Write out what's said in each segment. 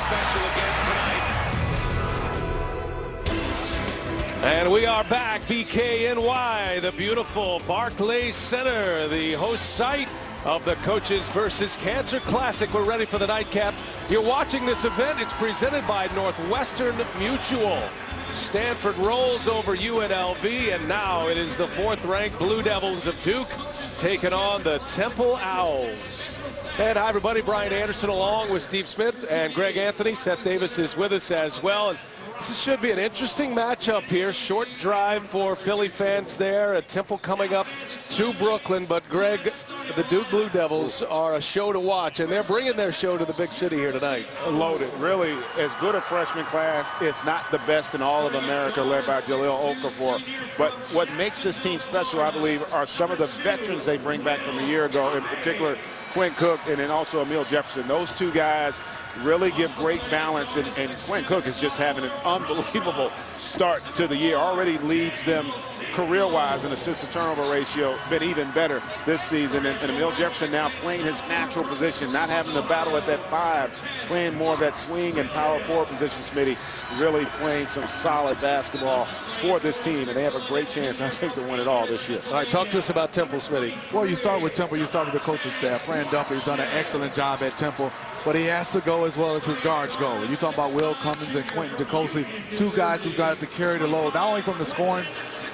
special again tonight. And we are back, BKNY, the beautiful Barclays Center, the host site of the Coaches versus Cancer Classic. We're ready for the nightcap. You're watching this event. It's presented by Northwestern Mutual. Stanford rolls over UNLV, and now it is the 4th-ranked Blue Devils of Duke taking on the Temple Owls. And hi, everybody. Brian Anderson along with Steve Smith and Greg Anthony. Seth Davis is with us as well. And this should be an interesting matchup here. Short drive for Philly fans there. A Temple coming up to Brooklyn. But, Greg, the Duke Blue Devils are a show to watch, and they're bringing their show to the big city here tonight. Loaded. Really as good a freshman class, if not the best in all of America, led by Jahlil Okafor. But what makes this team special, I believe, are some of the veterans they bring back from a year ago, in particular Quinn Cook and then also Emil Jefferson. Those two guys really give great balance, and Quinn Cook is just having an unbelievable start to the year. Already leads them career-wise in assist-to-turnover ratio, been even better this season. And Emil Jefferson now playing his natural position, not having to battle at that 5, playing more of that swing and power forward position, Smitty. Really playing some solid basketball for this team, and they have a great chance, I think, to win it all this year. All right, talk to us about Temple, Smitty. Well, you start with Temple, you start with the coaching staff. Fran Duffy's done an excellent job at Temple, but he has to go as well as his guards go. You talk about Will Cummins and Quentin DeCosi, two guys who've got to carry the load, not only from the scoring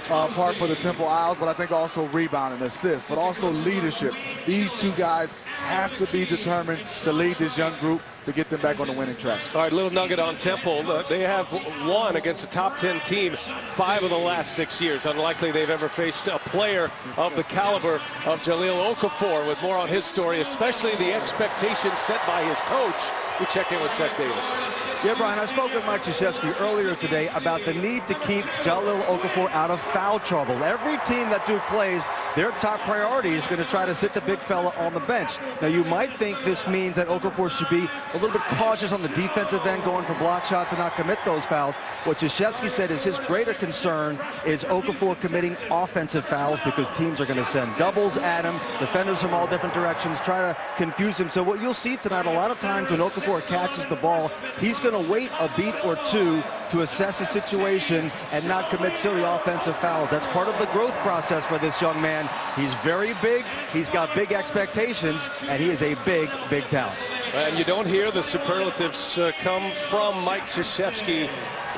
part for the Temple Owls, but I think also rebounding, assists, but also leadership. These two guys have to be determined to lead this young group to get them back on the winning track. All right, little nugget on Temple. They have won against a top 10 team 5 of the last 6 years. Unlikely they've ever faced a player of the caliber of Jahlil Okafor. With more on his story, especially the expectations set by his coach, we check in with Seth Davis. Yeah, Brian, I spoke with Mike Krzyzewski earlier today about the need to keep Jahlil Okafor out of foul trouble. Every team that Duke plays, their top priority is going to try to sit the big fella on the bench. Now, you might think this means that Okafor should be a little bit cautious on the defensive end, going for block shots and not commit those fouls. What Krzyzewski said is his greater concern is Okafor committing offensive fouls, because teams are going to send doubles at him, defenders from all different directions, try to confuse him. So what you'll see tonight, a lot of times when Okafor catches the ball, he's going to wait a beat or two to assess the situation and not commit silly offensive fouls. That's part of the growth process for this young man. He's very big, he's got big expectations, and he is a big, big talent. And you don't hear the superlatives come from Mike Krzyzewski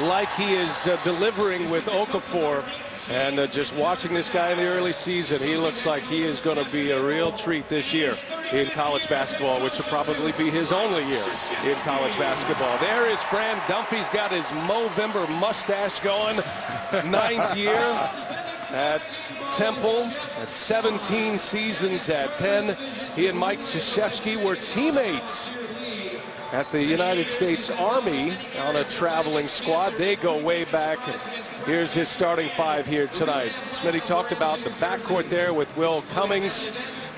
like he is delivering with Okafor. And just watching this guy in the early season, he looks like he is going to be a real treat this year in college basketball, which will probably be his only year in college basketball. There is Fran Dumphy's got his Movember mustache going. 9th year at Temple, 17 seasons at Penn. He and Mike Krzyzewski were teammates at the United States Army on a traveling squad. They go way back. Here's his starting 5 here tonight. Smitty talked about the backcourt there with Will Cummings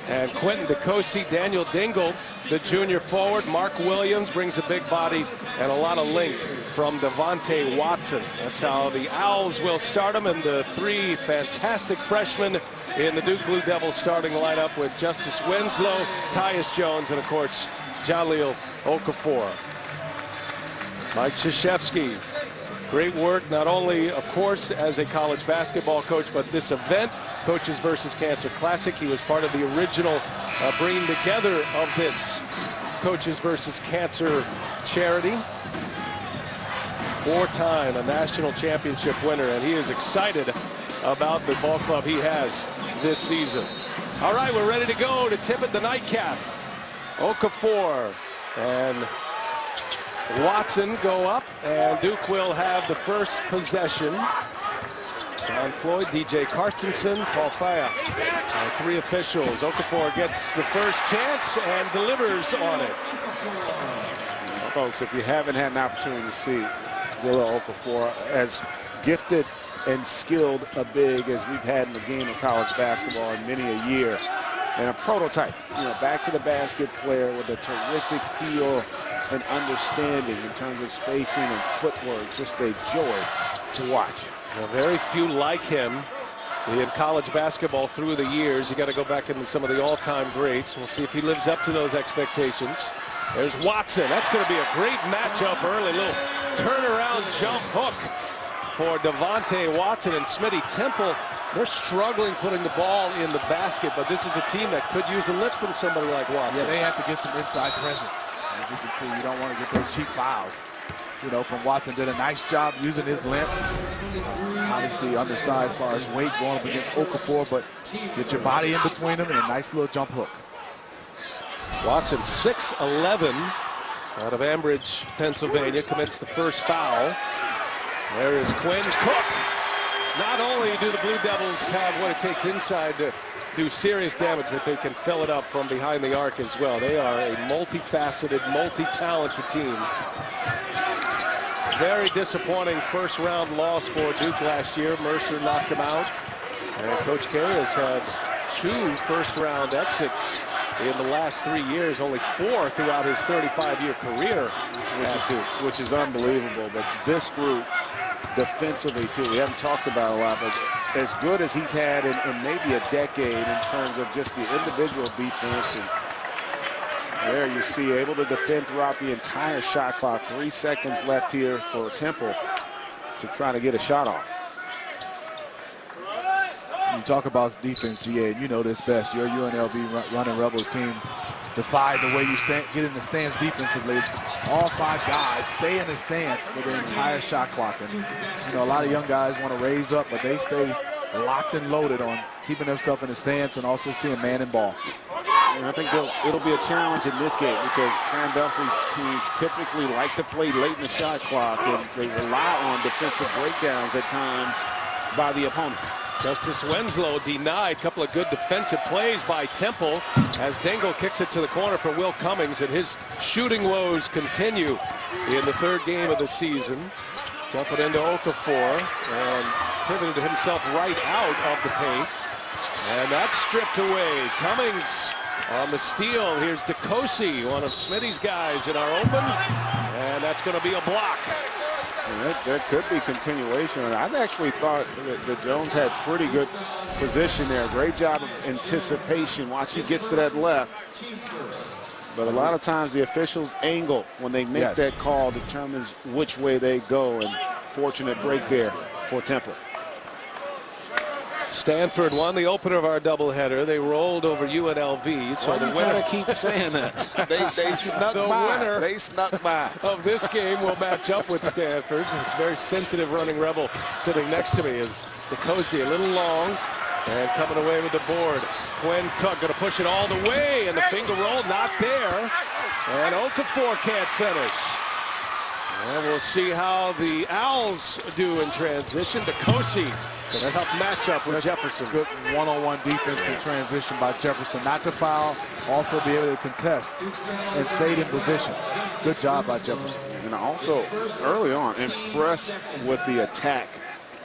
and Quentin DeCosi, Daniel Dingle, the junior forward. Mark Williams brings a big body and a lot of length from Devontae Watson. That's how the Owls will start them, and the 3 fantastic freshmen in the Duke Blue Devils starting lineup with Justice Winslow, Tyus Jones, and of course Jahlil Okafor. Mike Krzyzewski, great work not only, of course, as a college basketball coach, but this event, Coaches versus Cancer Classic. He was part of the original bringing together of this Coaches versus Cancer charity. 4-time a national championship winner, and he is excited about the ball club he has this season. All right, we're ready to go to tip it the nightcap. Okafor and Watson go up, and Duke will have the first possession. John Floyd, DJ Carstensen, Paul Faya, 3 officials. Okafor gets the first chance and delivers on it. Folks, if you haven't had an opportunity to see Jahlil Okafor, as gifted and skilled a big as we've had in the game of college basketball in many a year, and a prototype, back to the basket player with a terrific feel and understanding in terms of spacing and footwork. Just a joy to watch. Very few like him in college basketball through the years. You got to go back into some of the all-time greats. We'll see if he lives up to those expectations. There's Watson. That's going to be a great matchup early. Little turnaround jump hook for Devontae Watson and Smitty Temple. They're struggling putting the ball in the basket, but this is a team that could use a lift from somebody like Watson. Yeah, they have to get some inside presence. As you can see, you don't want to get those cheap fouls. You know, from Watson, did a nice job using his length. Obviously undersized as far as weight going up against Okafor, but get your body in between them and a nice little jump hook. Watson, 6'11", out of Ambridge, Pennsylvania, commits the first foul. There is Quinn Cook. Not only do the Blue Devils have what it takes inside to do serious damage, but they can fill it up from behind the arc as well. They are a multifaceted, multi-talented team. Very disappointing first-round loss for Duke last year. Mercer knocked them out. And Coach K has had 2 first-round exits in the last 3 years, only 4 throughout his 35-year career at Duke. Which is unbelievable. But this group, defensively, too, we haven't talked about a lot, but as good as he's had in maybe a decade in terms of just the individual defense. And there you see, able to defend throughout the entire shot clock. 3 seconds left here for Temple to try to get a shot off. You talk about defense, GA, and you know this best. Your UNLV running Rebels team defied the way you get in the stands defensively. All 5 guys stay in the stance for the entire shot clock. And, you know, a lot of young guys want to raise up, but they stay locked and loaded on keeping themselves in the stance and also seeing man and ball. And I think it'll be a challenge in this game because Fran Dunphy's teams typically like to play late in the shot clock, and they rely on defensive breakdowns at times by the opponent. Justice Winslow denied. A couple of good defensive plays by Temple as Dingle kicks it to the corner for Will Cummings, and his shooting woes continue in the 3rd game of the season. Dump it into Okafor and pivoted himself right out of the paint. And that's stripped away. Cummings on the steal. Here's DeCosi, one of Smitty's guys in our open, and that's going to be a block. There could be continuation. I've actually thought that Jones had pretty good position there. Great job of anticipation. Watch, he gets to that left. But a lot of times the officials' angle when they make that call determines which way they go. And fortunate break there for Temple. Stanford won the opener of our doubleheader. They rolled over UNLV. So the winner, keep saying that. They snuck the by. winner They snuck by. of this game will match up with Stanford. This very sensitive running Rebel sitting next to me is DeCosi, a little long and coming away with the board. Quinn Cook going to push it all the way, and the finger roll not there. And Okafor can't finish. And we'll see how the Owls do in transition. DeCosi, a tough matchup with Jefferson. Good one-on-one defense in transition by Jefferson. Not to foul, also be able to contest and stayed in position. Good job by Jefferson. And also, early on, impressed with the attack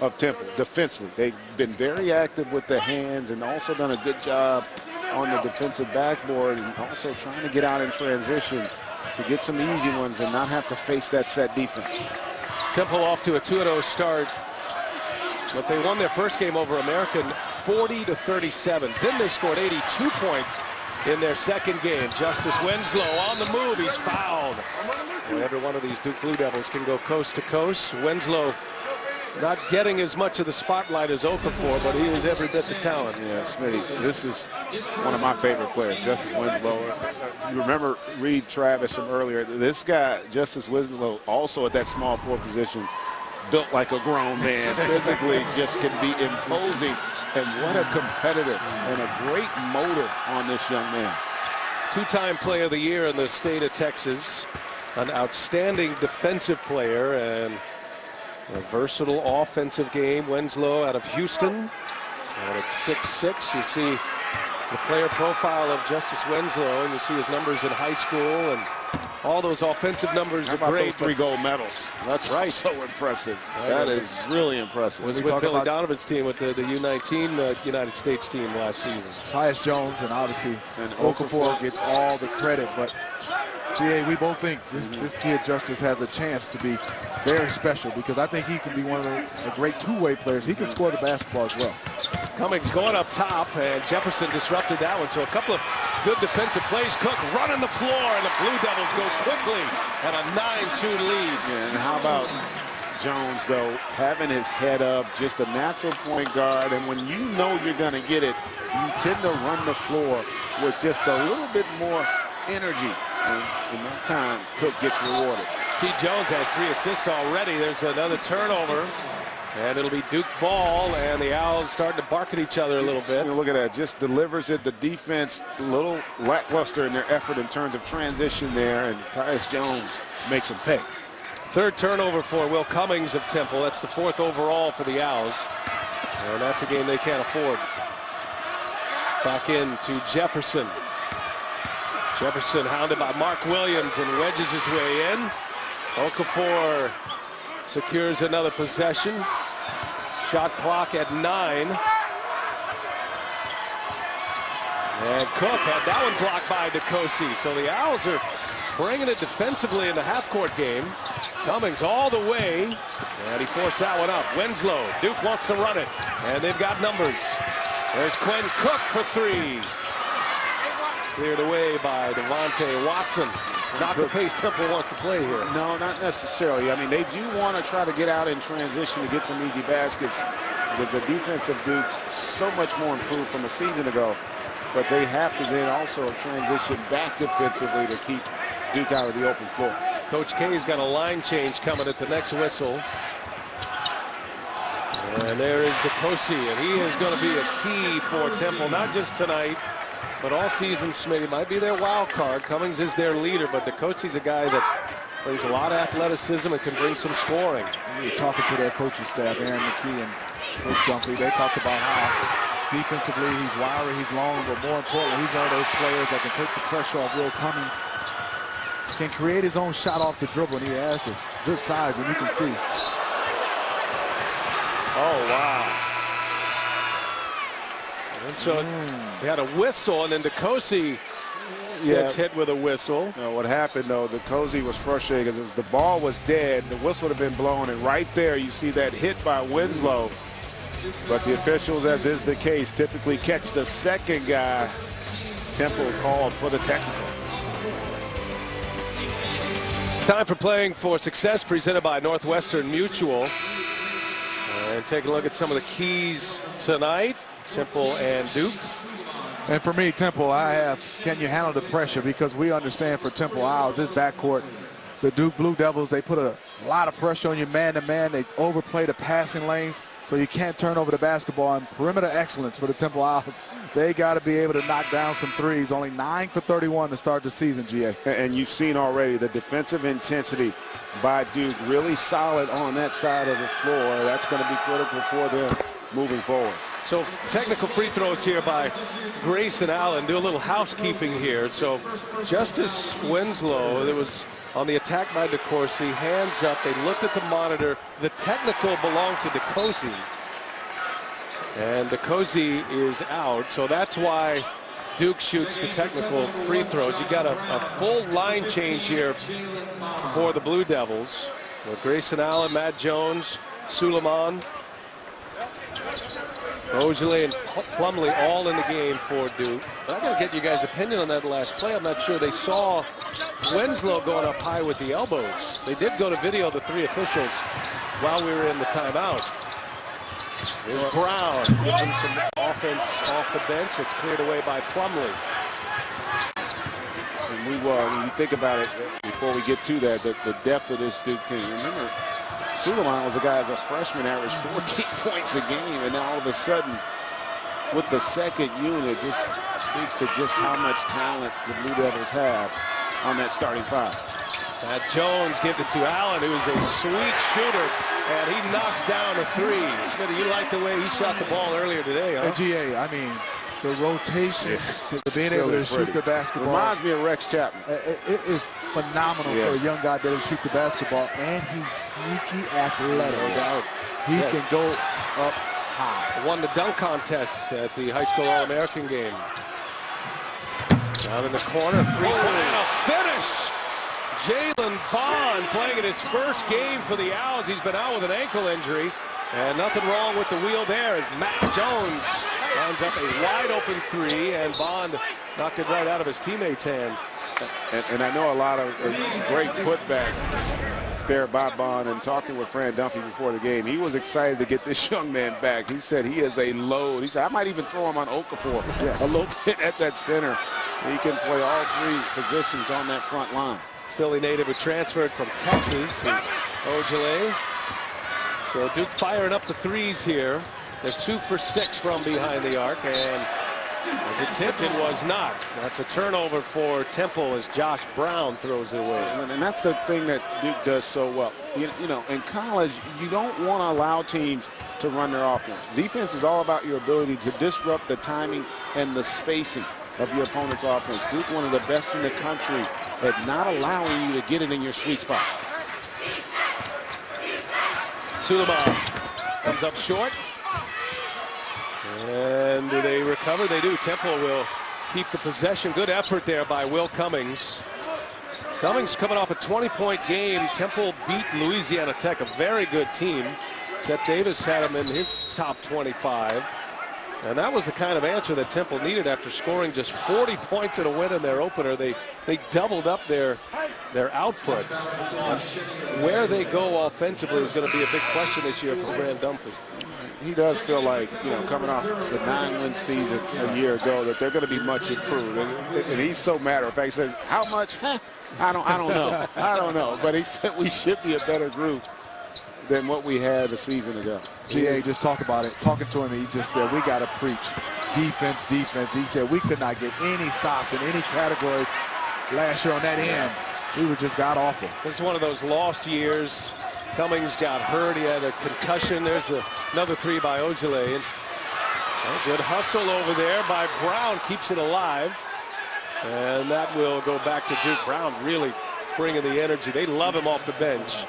of Temple defensively. They've been very active with the hands and also done a good job on the defensive backboard and also trying to get out in transition to get some easy ones and not have to face that set defense. Temple off to a 2-0 start, but they won their first game over American 40-37. Then they scored 82 points in their second game. Justice Winslow on the move. He's fouled. And every one of these Duke Blue Devils can go coast to coast. Winslow not getting as much of the spotlight as Okafor, but he is every bit the talent. Yeah, Smitty, this is one of my favorite players, Justice Winslow. You remember Reed Travis from earlier. This guy, Justice Winslow, also at that small forward position, built like a grown man. Physically just can be imposing. And what a competitor and a great motor on this young man. 2-time player of the year in the state of Texas. An outstanding defensive player and a versatile offensive game. Winslow out of Houston. And at 6'6", you see the player profile of Justice Winslow, and you see his numbers in high school, and all those offensive numbers are great. Those 3 gold medals. That's right. So impressive. That is really impressive. Was with Billy Donovan's team with the U19 United States team last season. Tyus Jones and obviously Okafor gets all the credit, but GA, we both think this kid Justice has a chance to be very special because I think he can be one of the great two-way players. He can score the basketball as well. Cummings going up top, and Jefferson disrupted that one. So a couple of good defensive plays. Cook running the floor, and the Blue Devils go quickly and a 9-2 lead. Yeah, and how about Jones, though, having his head up, just a natural point guard, and when you know you're going to get it, you tend to run the floor with just a little bit more energy. And in that time, Cook gets rewarded. T. Jones has 3 assists already. There's another turnover, and it'll be Duke ball, and the Owls starting to bark at each other a little bit. Look at that, just delivers it. The defense, a little lackluster in their effort in terms of transition there, and Tyus Jones makes them pay. 3rd turnover for Will Cummings of Temple. That's the 4th overall for the Owls, and that's a game they can't afford. Back into Jefferson. Jefferson hounded by Mark Williams and wedges his way in. Okafor secures another possession. Shot clock at 9. And Cook had that one blocked by DeCosi. So the Owls are bringing it defensively in the half-court game. Cummings all the way, and he forced that one up. Winslow, Duke wants to run it, and they've got numbers. There's Quinn Cook for 3. Cleared away by Devontae Watson. Not the pace Temple wants to play here. No, not necessarily. I mean, they do want to try to get out in transition to get some easy baskets. The defense of Duke so much more improved from a season ago, but they have to then also transition back defensively to keep Duke out of the open floor. Coach K's got a line change coming at the next whistle. And there is DeCosi, and he is going to be a key for Temple, not just tonight, but all season. Smitty might be their wild card. Cummings is their leader, but DeCosi's a guy that brings a lot of athleticism and can bring some scoring. You're talking to their coaching staff, Aaron McKee and Coach Dunkley. They talked about how defensively he's wiry, he's long, but more importantly, he's one of those players that can take the pressure off Will Cummings, can create his own shot off the dribble, and he has a good size, and you can see. Oh, wow. And so they had a whistle, and then DeCosi gets hit with a whistle. You know, what happened, though, DeCosi was frustrated because the ball was dead. The whistle would have been blown, and right there you see that hit by Winslow. But the officials, as is the case, typically catch the second guy. Temple called for the technical. Time for Playing for Success, presented by Northwestern Mutual. And take a look at some of the keys tonight, Temple and Duke. And for me, Temple, I have, can you handle the pressure? Because we understand for Temple Owls, this backcourt, the Duke Blue Devils, they put a lot of pressure on you man-to-man. They overplay the passing lanes, so you can't turn over the basketball. And perimeter excellence for the Temple Owls. They got to be able to knock down some threes. Only 9 for 31 to start the season, GA. And you've seen already the defensive intensity by Duke, really solid on that side of the floor. That's going to be critical for them moving forward. So technical free throws here by Grayson Allen. Do a little housekeeping here. So Justice Winslow, it was on the attack by DeCourcy, hands up. They looked at the monitor. The technical belonged to DeCosi. And DeCosi is out. So that's why Duke shoots the technical free throws. You got a full line change here for the Blue Devils with Grayson Allen, Matt Jones, Suleiman, Mosley, and Plumlee all in the game for Duke. But I got to get you guys' opinion on that last play. I'm not sure they saw Winslow going up high with the elbows. They did go to video, the 3 officials, while we were in the timeout. Here's Brown giving some offense off the bench. It's cleared away by Plumlee. And when you think about it, before we get to that, the depth of this Duke team. Remember, Suleiman was a guy as a freshman, averaged 14 points a game, and now all of a sudden, with the second unit, just speaks to just how much talent the Blue Devils have on that starting 5. Matt Jones gave it to Allen, who's a sweet shooter, and he knocks down a 3. Smitty, you like the way he shot the ball earlier today, huh? And GA, I mean, the rotation, being able to shoot the basketball. Reminds me of Rex Chapman. It is phenomenal for a young guy that shoot the basketball, and he's sneaky athletic. No doubt. He can go up high. Won the dunk contest at the high school All-American game. Down in the corner, 3-point and a finish. Jalen Bond playing in his first game for the Owls. He's been out with an ankle injury, and nothing wrong with the wheel there as Matt Jones Lines up a wide open three, and Bond knocked it right out of his teammate's hand. And I know a lot of great putbacks there by Bond. And talking with Fran Dunphy before the game, he was excited to get this young man back. He said he is a load. He said, I might even throw him on Okafor a little bit at that center. He can play all three positions on that front line. Philly native who transferred from Texas is Ojale. So Duke firing up the threes here. They're 2 for 6 from behind the arc, and as attempted was not. That's a turnover for Temple as Josh Brown throws it away. And that's the thing that Duke does so well. You know, in college, you don't want to allow teams to run their offense. Defense is all about your ability to disrupt the timing and the spacing of your opponent's offense. Duke, one of the best in the country at not allowing you to get it in your sweet spots. Suleiman comes up short. And do they recover? They do. Temple will keep the possession. Good effort there by Will Cummings. Cummings coming off a 20-point game. Temple beat Louisiana Tech, a very good team. Seth Davis had him in his top 25. And that was the kind of answer that Temple needed after scoring just 40 points in a win in their opener. They doubled up their output. Where they go offensively is going to be a big question this year for Fran Dunphy. He does feel like, you know, coming off the 9-win season a year ago, that they're going to be much improved. And he's so matter of fact. He says, how much? I don't know. I don't know. But he said we should be a better group than what we had a season ago. GA just talked about it. Talking to him, he just said, we got to preach defense, defense. He said we could not get any stops in any categories last year on that end. We were just god awful. This is one of those lost years. Cummings got hurt. He had a concussion. There's another three by Ojale. A good hustle over there by Brown. Keeps it alive. And that will go back to Duke. Brown really bringing the energy. They love him off the bench.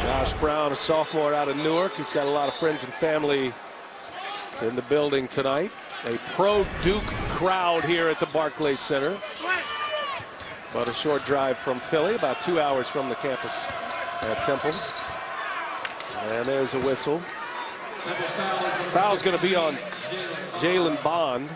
Josh Brown, a sophomore out of Newark. He's got a lot of friends and family in the building tonight. A pro-Duke crowd here at the Barclays Center. About a short drive from Philly, about 2 hours from the campus at Temple. And there's a whistle. Foul's going to be on Jalen Bond.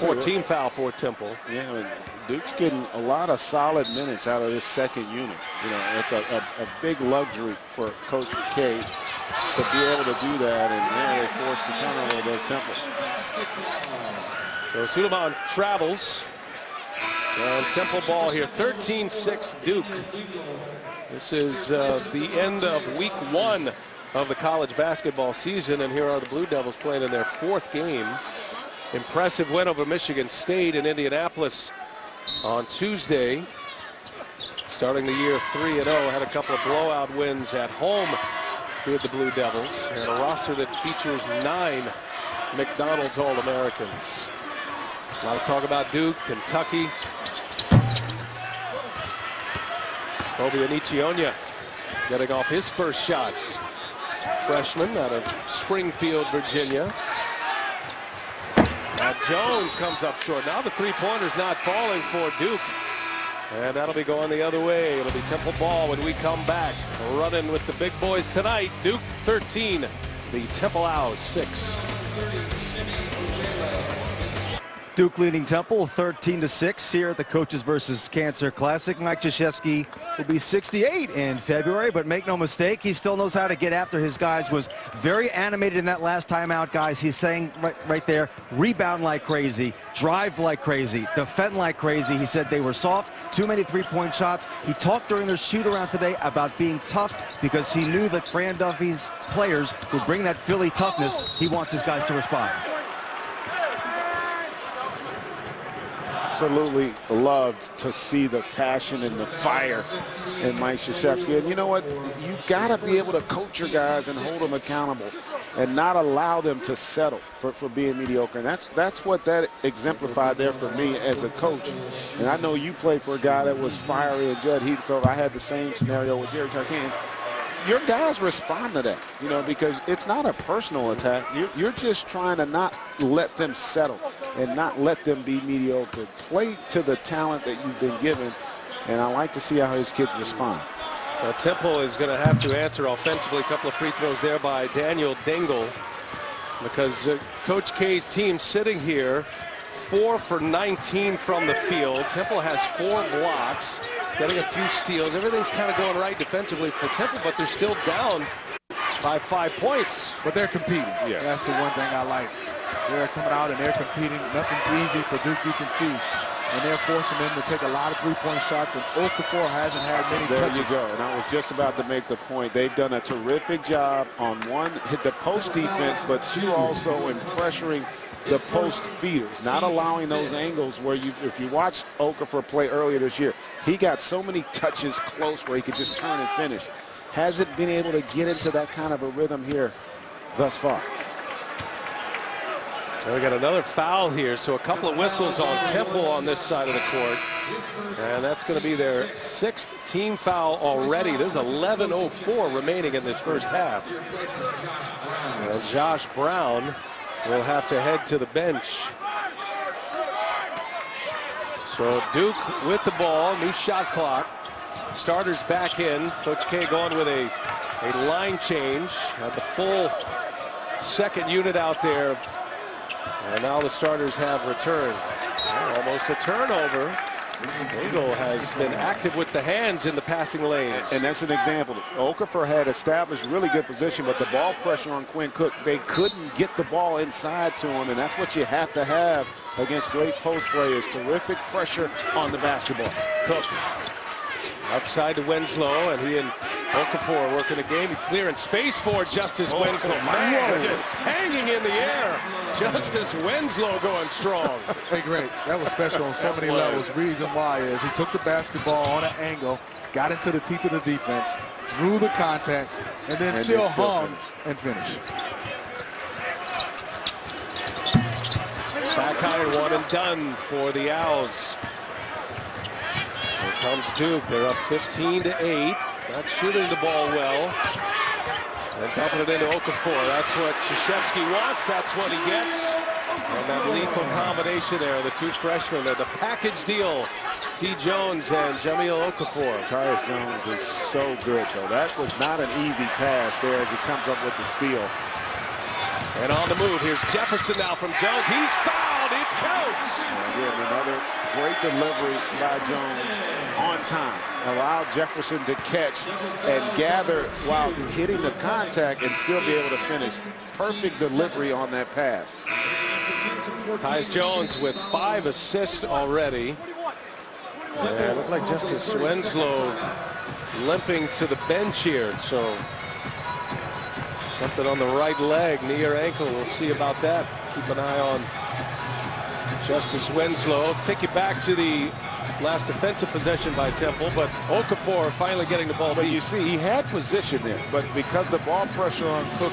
14 foul for Temple. Yeah, I mean, Duke's getting a lot of solid minutes out of this second unit. You know, it's a big luxury for Coach K to be able to do that, and now they force the turnover against Temple. So Suleiman travels. And Temple ball here, 13-6 Duke. This is the end of week 1 of the college basketball season, and here are the Blue Devils playing in their 4th game. Impressive win over Michigan State in Indianapolis on Tuesday. Starting the year 3-0, had a couple of blowout wins at home with the Blue Devils, and a roster that features 9 McDonald's All-Americans. A lot of talk about Duke, Kentucky. Obi Anichionya getting off his first shot. Freshman out of Springfield, Virginia. Now Jones comes up short. Now the three-pointer's not falling for Duke. And that'll be going the other way. It'll be Temple ball when we come back. Running with the big boys tonight. Duke 13, the Temple Owls 6. Duke leading Temple 13-6 here at the Coaches versus Cancer Classic. Mike Krzyzewski will be 68 in February, but make no mistake, he still knows how to get after his guys. Was very animated in that last timeout, guys. He's saying right there, rebound like crazy, drive like crazy, defend like crazy. He said they were soft, too many three-point shots. He talked during their shoot-around today about being tough because he knew that Fran Dunphy's players would bring that Philly toughness. He wants his guys to respond. Absolutely love to see the passion and the fire in Mike Krzyzewski. And you know what? You got to be able to coach your guys and hold them accountable and not allow them to settle for being mediocre. And that's what that exemplified there for me as a coach. And I know you played for a guy that was fiery and Judd Heathcote. I had the same scenario with Jerry Tarkanian. Your guys respond to that, you know, because it's not a personal attack. You're just trying to not let them settle and not let them be mediocre. Play to the talent that you've been given, and I like to see how his kids respond. Temple is going to have to answer offensively. A couple of free throws there by Daniel Dingle, because Coach K's team sitting here 4 for 19 from the field. Temple has 4 blocks, getting a few steals. Everything's kind of going right defensively for Temple, but they're still down by 5 points. But they're competing. Yes. That's the one thing I like. They're coming out and they're competing. Nothing's easy for Duke, you can see. And they're forcing them to take a lot of three-point shots, and Okafor hasn't had many touches. There you go. And I was just about to make the point. They've done a terrific job on one, hit the post defense, but two also in pressuring the post feeders, not allowing those angles where if you watched Okafor play earlier this year, he got so many touches close where he could just turn and finish. Hasn't been able to get into that kind of a rhythm here thus far. We got another foul here, so a couple of whistles on Temple on this side of the court. And that's going to be their 6th team foul already. There's 11:04 remaining in this first half. And Josh Brown will have to head to the bench. So Duke with the ball, new shot clock. Starters back in. Coach K going with a line change. Had the full second unit out there. And now the starters have returned. Almost a turnover. Dingle has been active with the hands in the passing lanes. And that's an example. Okafor had established really good position, but the ball pressure on Quinn Cook, they couldn't get the ball inside to him, and that's what you have to have against great post players. Terrific pressure on the basketball. Cook outside to Winslow, and he and Okafor working a game. Clearing space for Justice Winslow. Man, just hanging in the air. Justice Winslow going strong. Hey, great. That was special on so many levels. Reason why is he took the basketball on an angle, got into the teeth of the defense, drew the contact, and then still hung and finished. Back iron, 1 and done for the Owls. Here comes Duke. They're up 15-8. Not shooting the ball well. And dumping it into Okafor. That's what Krzyzewski wants. That's what he gets. And that lethal combination there, the two freshmen, the package deal. T. Jones and Jamil Okafor. Tyus Jones is so good, though. That was not an easy pass there as he comes up with the steal. And on the move, here's Jefferson now from Jones. He's fouled. It counts. And again, another great delivery by Jones on time. Allowed Jefferson to catch and gather while hitting the contact and still be able to finish. Perfect delivery on that pass. Tyus Jones with 5 assists already. And it looked like Justice Winslow limping to the bench here. So something on the right leg, knee or ankle. We'll see about that. Keep an eye on Justice Winslow. Let's take you back to the last defensive possession by Temple, but Okafor finally getting the ball. But you see, he had position there, but because the ball pressure on Cook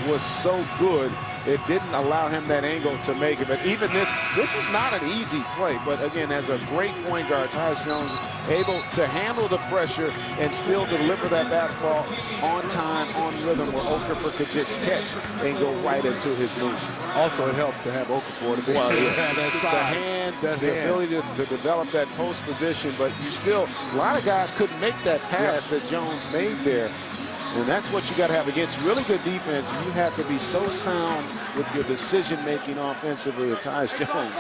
was so good, it didn't allow him that angle to make it. But even this was not an easy play. But again, as a great point guard, Tyus Jones able to handle the pressure and still deliver that basketball on time, on rhythm, where Okafor could just catch and go right into his move. Also, it helps to have Okafor to be well, that size, the hands, that the ability to develop that post position. But you still, a lot of guys couldn't make that pass that Jones made there. And that's what you got to have against really good defense. You have to be so sound with your decision-making offensively. Tyus Jones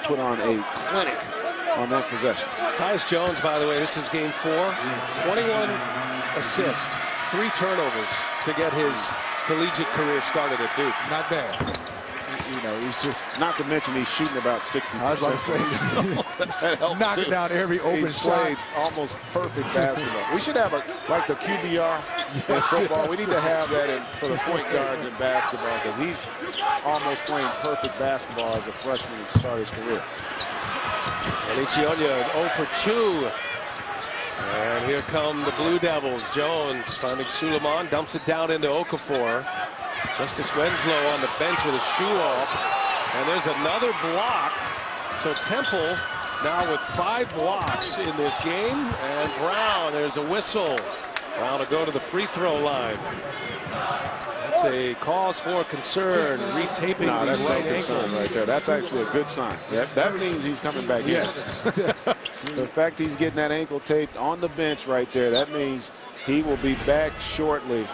put on a clinic on that possession. Tyus Jones, by the way, this is game 4. 21 assists, 3 turnovers to get his collegiate career started at Duke. Not bad. You know, he's just... Not to mention he's shooting about 60%. I was about to say, that helps knocking too. down every open He's shot. played almost perfect basketball. We should have like the QBR in football. We need to have that for the point guards in basketball, because he's almost playing perfect basketball as a freshman to start his career. Elicionia 0 for 2. And here come the Blue Devils. Jones finding Suleiman, dumps it down into Okafor. Justice Winslow on the bench with a shoe off. And there's another block. So Temple now with 5 blocks in this game. And Brown, there's a whistle. Brown to go to the free throw line. It's a cause for concern, retaping No, the that's no right concern ankle. right there. That's actually a good sign. That means he's coming back Yes. in. The fact he's getting that ankle taped on the bench right there, that means he will be back shortly.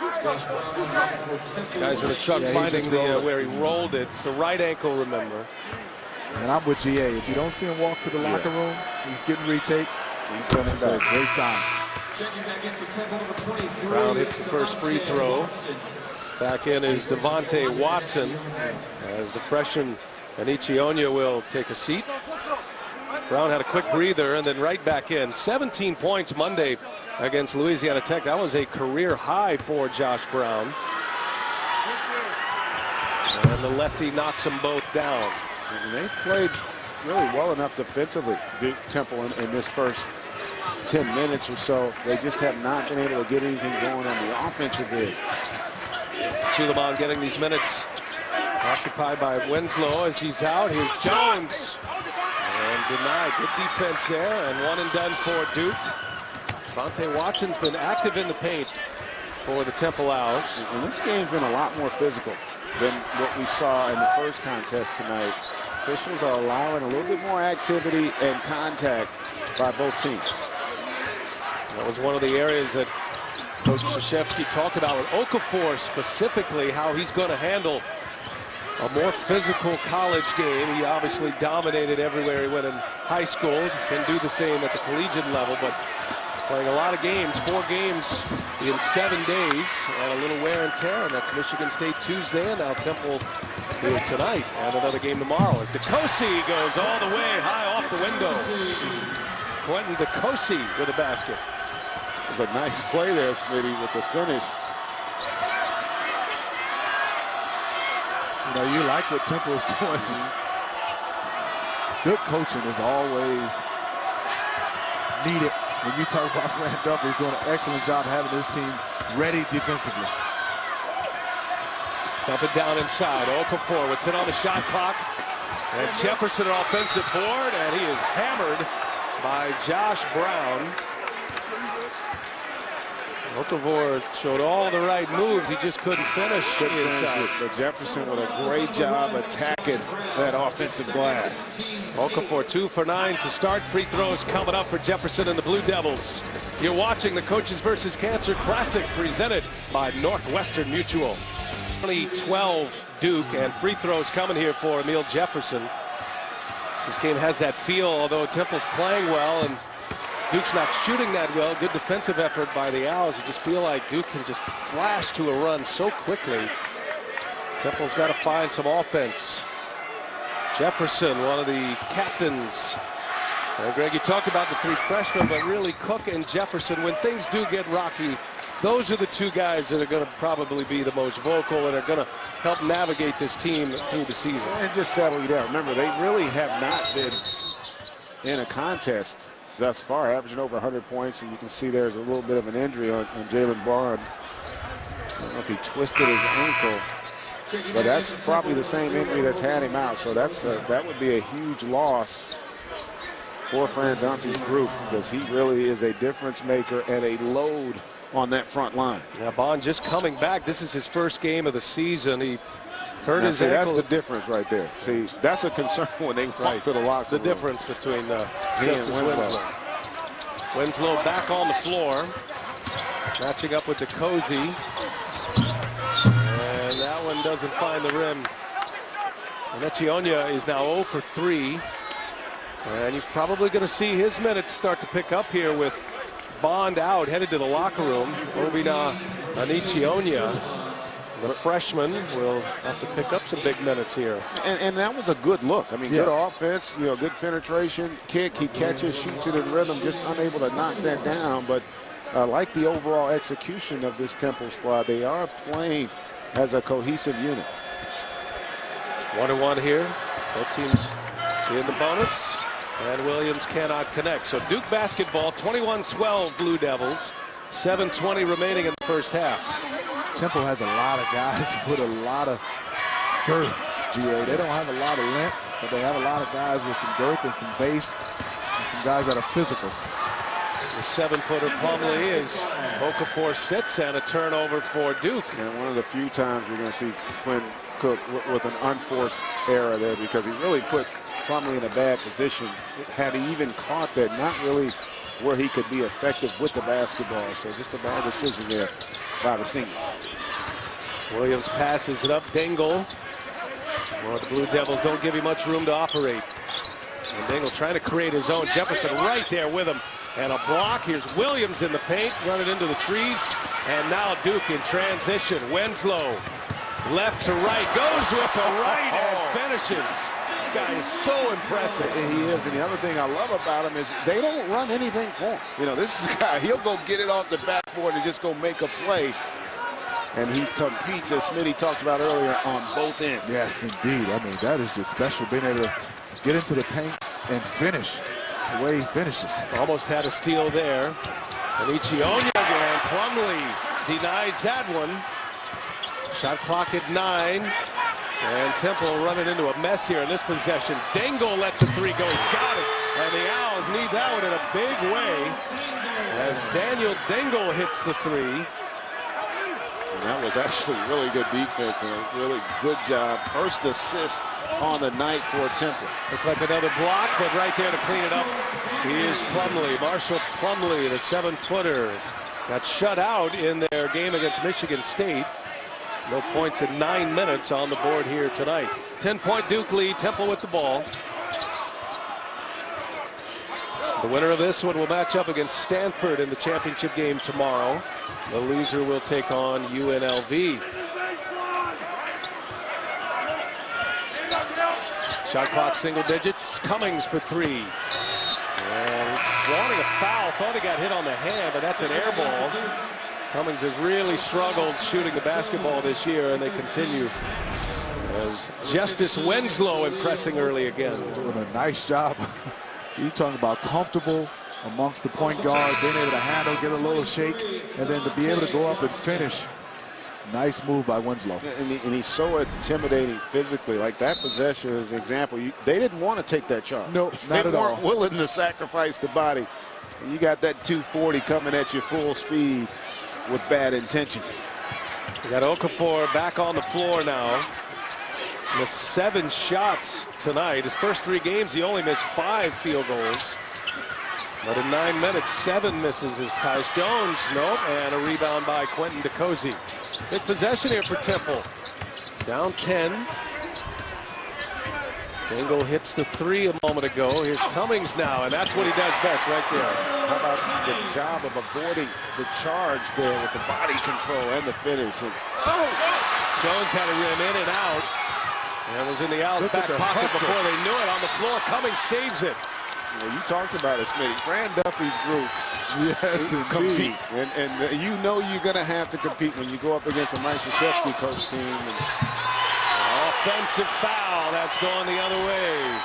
Guys in the truck finding where he rolled it. It's the right ankle, remember. And I'm with GA. If you don't see him walk to the locker room, he's getting retaped. He's coming That's a back. great sign. Brown hits the first free throw. Back in is Devontae Watson as the freshman Anichi Onya will take a seat. Brown had a quick breather and then right back in. 17 points Monday against Louisiana Tech. That was a career high for Josh Brown. And the lefty knocks them both down. And they played really well enough defensively, Duke Temple, in this first 10 minutes or so. They just have not been able to get anything going on the offensive end. Suleiman getting these minutes occupied by Winslow as he's out. Here's Jones. And denied. Good defense there. And one and done for Duke. Devontae Watson's been active in the paint for the Temple Owls. And this game's been a lot more physical than what we saw in the first contest tonight. Officials are allowing a little bit more activity and contact by both teams. That was one of the areas that Coach Krzyzewski talked about with Okafor specifically, how he's going to handle a more physical college game. He obviously dominated everywhere he went in high school. He can do the same at the collegiate level, but playing a lot of games, 4 games in 7 days, and a little wear and tear, and that's Michigan State Tuesday, and now Temple here tonight, and another game tomorrow as DeCosi goes all the way high off the window. Quentin DeCosi with a basket. It was a nice play there, Smitty, with the finish. You know, you like what Temple is doing. Good coaching is always needed. When you talk about Fran Duffy, he's doing an excellent job having this team ready defensively. Dump it down inside. Okafor with 10 on the shot clock. And Jefferson an offensive board, and he is hammered by Josh Brown. Okafor showed all the right moves. He just couldn't finish inside. But Jefferson with a great job attacking that offensive glass. Okafor 2 for 9 to start. Free throws coming up for Jefferson and the Blue Devils. You're watching the Coaches vs. Cancer Classic presented by Northwestern Mutual. 2012 Duke, and free throws coming here for Emil Jefferson. This game has that feel, although Temple's playing well and Duke's not shooting that well. Good defensive effort by the Owls. You just feel like Duke can just flash to a run so quickly. Temple's got to find some offense. Jefferson, one of the captains. And Greg, you talked about the 3 freshmen, but really Cook and Jefferson, when things do get rocky, those are the 2 guys that are going to probably be the most vocal and are going to help navigate this team through the season. And just settle you down. Remember, they really have not been in a contest thus far, averaging over 100 points, and you can see there's a little bit of an injury on Jalen Bond. I don't know if he twisted his ankle, but that's probably the same injury that's had him out. So that would be a huge loss for Fran Dunphy's group, because he really is a difference maker and a load on that front line. Yeah, Bond just coming back. This is his first game of the season. He hurt his ankle. That's the difference right there. See, that's a concern when they walk to the locker room. The difference between and Justice Winslow. Winslow back on the floor, matching up with DeCosi. And that one doesn't find the rim. And Echionia is now 0 for 3. And he's probably going to see his minutes start to pick up here with Bond out, headed to the locker room. Obina Anichionia, the freshman, will have to pick up some big minutes here. And that was a good look. I mean, Yes. good offense, you know, good penetration, kick. He catches, shoots it in rhythm, just unable to knock that down. But I like the overall execution of this Temple squad. They are playing as a cohesive unit. 1-1 here. Both teams in the bonus. And Williams cannot connect. So Duke basketball, 21-12 Blue Devils. 7:20 remaining in the first half. Temple has a lot of guys with a lot of girth, GA. They don't have a lot of length, but they have a lot of guys with some girth and some base, and some guys that are physical. the 7-footer Plumlee as Okafor sits, and a turnover for Duke. And one of the few times you're going to see Quinn Cook with an unforced error there, because he really put Plumlee in a bad position. Had he even caught that, not really where he could be effective with the basketball. So just a bad decision there by the senior. Williams passes it up. Dingle. Well, the Blue Devils don't give him much room to operate. And Dingle trying to create his own. Jefferson right there with him. And a block. Here's Williams in the paint, running into the trees. And now Duke in transition. Winslow, left to right, goes with the right and finishes. This guy is so impressive. He is, and the other thing I love about him is they don't run anything for him. You know, this is a guy, he'll go get it off the backboard and just go make a play. And he competes, as Smitty talked about earlier, on both ends. Yes, indeed. I mean, that is just special, being able to get into the paint and finish the way he finishes. Almost had a steal there. And Ichionya again. Plumlee denies that one. Shot clock at 9. And Temple running into a mess here in this possession. Dingle lets a three go. He's got it. And the Owls need that one in a big way as Daniel Dingle hits the three. And that was actually really good defense and a really good job. First assist on the night for Temple. Looked like another block, but right there to clean it up, he is Plumlee. Marshall Plumlee, the 7-footer, got shut out in their game against Michigan State. No points in 9 minutes on the board here tonight. 10-point Duke lead, Temple with the ball. The winner of this one will match up against Stanford in the championship game tomorrow. The loser will take on UNLV. Shot clock single digits. Cummings for 3. And wanting a foul. Thought he got hit on the hand, but that's an air ball. Cummings has really struggled shooting the basketball this year, and they continue as Justice Winslow impressing early again. Doing a nice job. You talking about comfortable amongst the point guard, being able to handle, get a little shake, and then to be able to go up and finish. Nice move by Winslow. And he's so intimidating physically. Like that possession is an example. They didn't want to take that charge. No, not at all. They weren't willing to sacrifice the body. And you got that 240 coming at you full speed with bad intentions. We got Okafor back on the floor now. Missed 7 shots tonight. His first 3 games, he only missed 5 field goals. But in 9 minutes, 7 misses is Tyus Jones. Nope, and a rebound by Quentin DeCozy. Big possession here for Temple. Down 10. Dingle hits the 3 a moment ago. Here's Cummings now, and that's what he does best right there. How about the job of avoiding the charge there with the body control and the finish? Jones had a rim in and out. And was in the Owls' back pocket before they knew it. On the floor, Cummings saves it. Well, you talked about it, Smitty. Fran Duffy's group. Yes, compete. And you know you're going to have to compete when you go up against a Mike Krzyzewski coach team. Offensive foul. That's going the other way.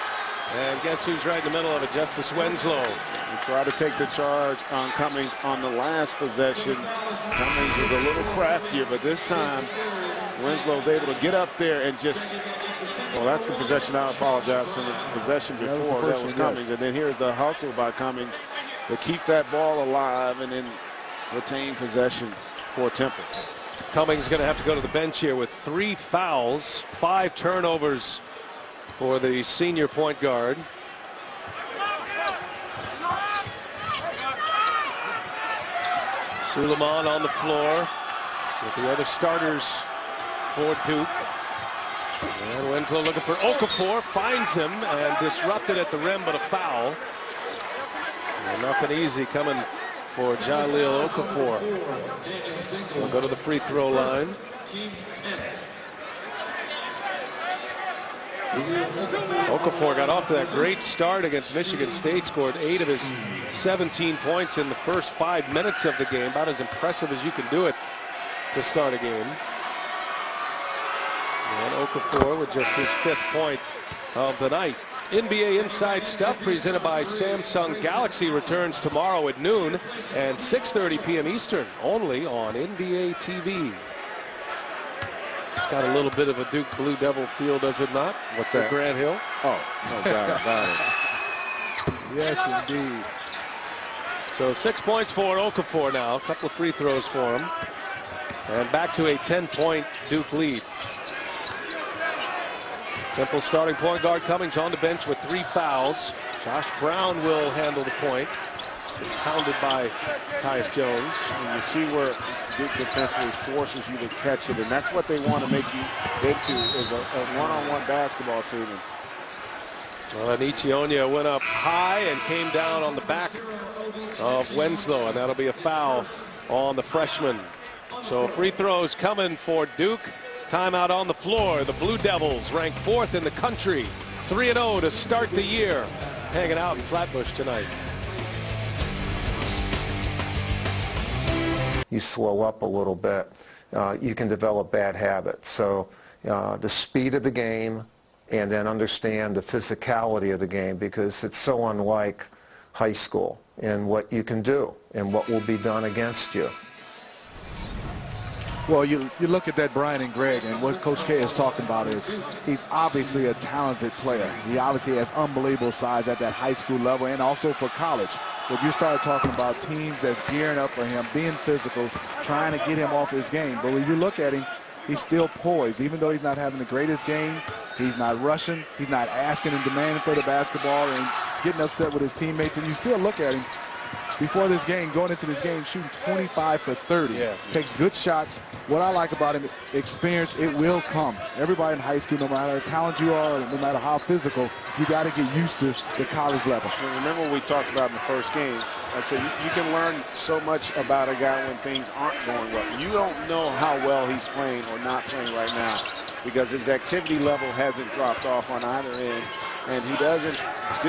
And guess who's right in the middle of it? Justice Winslow. He tried to take the charge on Cummings on the last possession. Cummings was a little craftier, but this time Winslow's able to get up there and just, well, that's the possession. I apologize for the possession before. That was Cummings. Yes. And then here's the hustle by Cummings to keep that ball alive and then retain possession for Temple. Cummings going to have to go to the bench here with 3 fouls, 5 turnovers for the senior point guard. Suleiman on the floor with the other starters for Duke. And Winslow looking for Okafor, finds him and disrupted at the rim, but a foul. And nothing easy coming for Jahlil Okafor. He'll go to the free throw line. Okafor got off to that great start against Michigan State, scored 8 of his 17 points in the first 5 minutes of the game. About as impressive as you can do it to start a game. And Okafor with just his 5th point of the night. NBA Inside Stuff presented by Samsung Galaxy returns tomorrow at noon and 6:30 p.m. Eastern, only on NBA TV. It's got a little bit of a Duke Blue Devil feel, does it not? What's that? Grant Hill. Oh, no doubt about it. Yes, indeed. So 6 points for Okafor now. A couple of free throws for him. And back to a 10-point Duke lead. Temple starting point guard Cummings on the bench with 3 fouls. Josh Brown will handle the point. It's pounded by Tyus Jones. And you see where Duke defensively forces you to catch it, and that's what they want to make you into, is a one-on-one basketball team. Well, and Ichionia went up high and came down on the back of Winslow, and that'll be a foul on the freshman. So free throws coming for Duke. Timeout on the floor. The Blue Devils ranked 4th in the country. 3-0 to start the year. Hanging out in Flatbush tonight. You slow up a little bit, you can develop bad habits. So the speed of the game, and then understand the physicality of the game, because it's so unlike high school and what you can do and what will be done against you. Well, you look at that Brian and Greg, and what Coach K is talking about is he's obviously a talented player. He obviously has unbelievable size at that high school level and also for college. But you start talking about teams that's gearing up for him, being physical, trying to get him off his game. But when you look at him, he's still poised. Even though he's not having the greatest game, he's not rushing, he's not asking and demanding for the basketball and getting upset with his teammates. And you still look at him before this game, going into this game, shooting 25 for 30. Yeah. Takes good shots. What I like about him, experience, it will come. Everybody in high school, no matter how talented you are, no matter how physical, you got to get used to the college level. And remember what we talked about in the first game. I said you can learn so much about a guy when things aren't going well. You don't know how well he's playing or not playing right now, because his activity level hasn't dropped off on either end, and he doesn't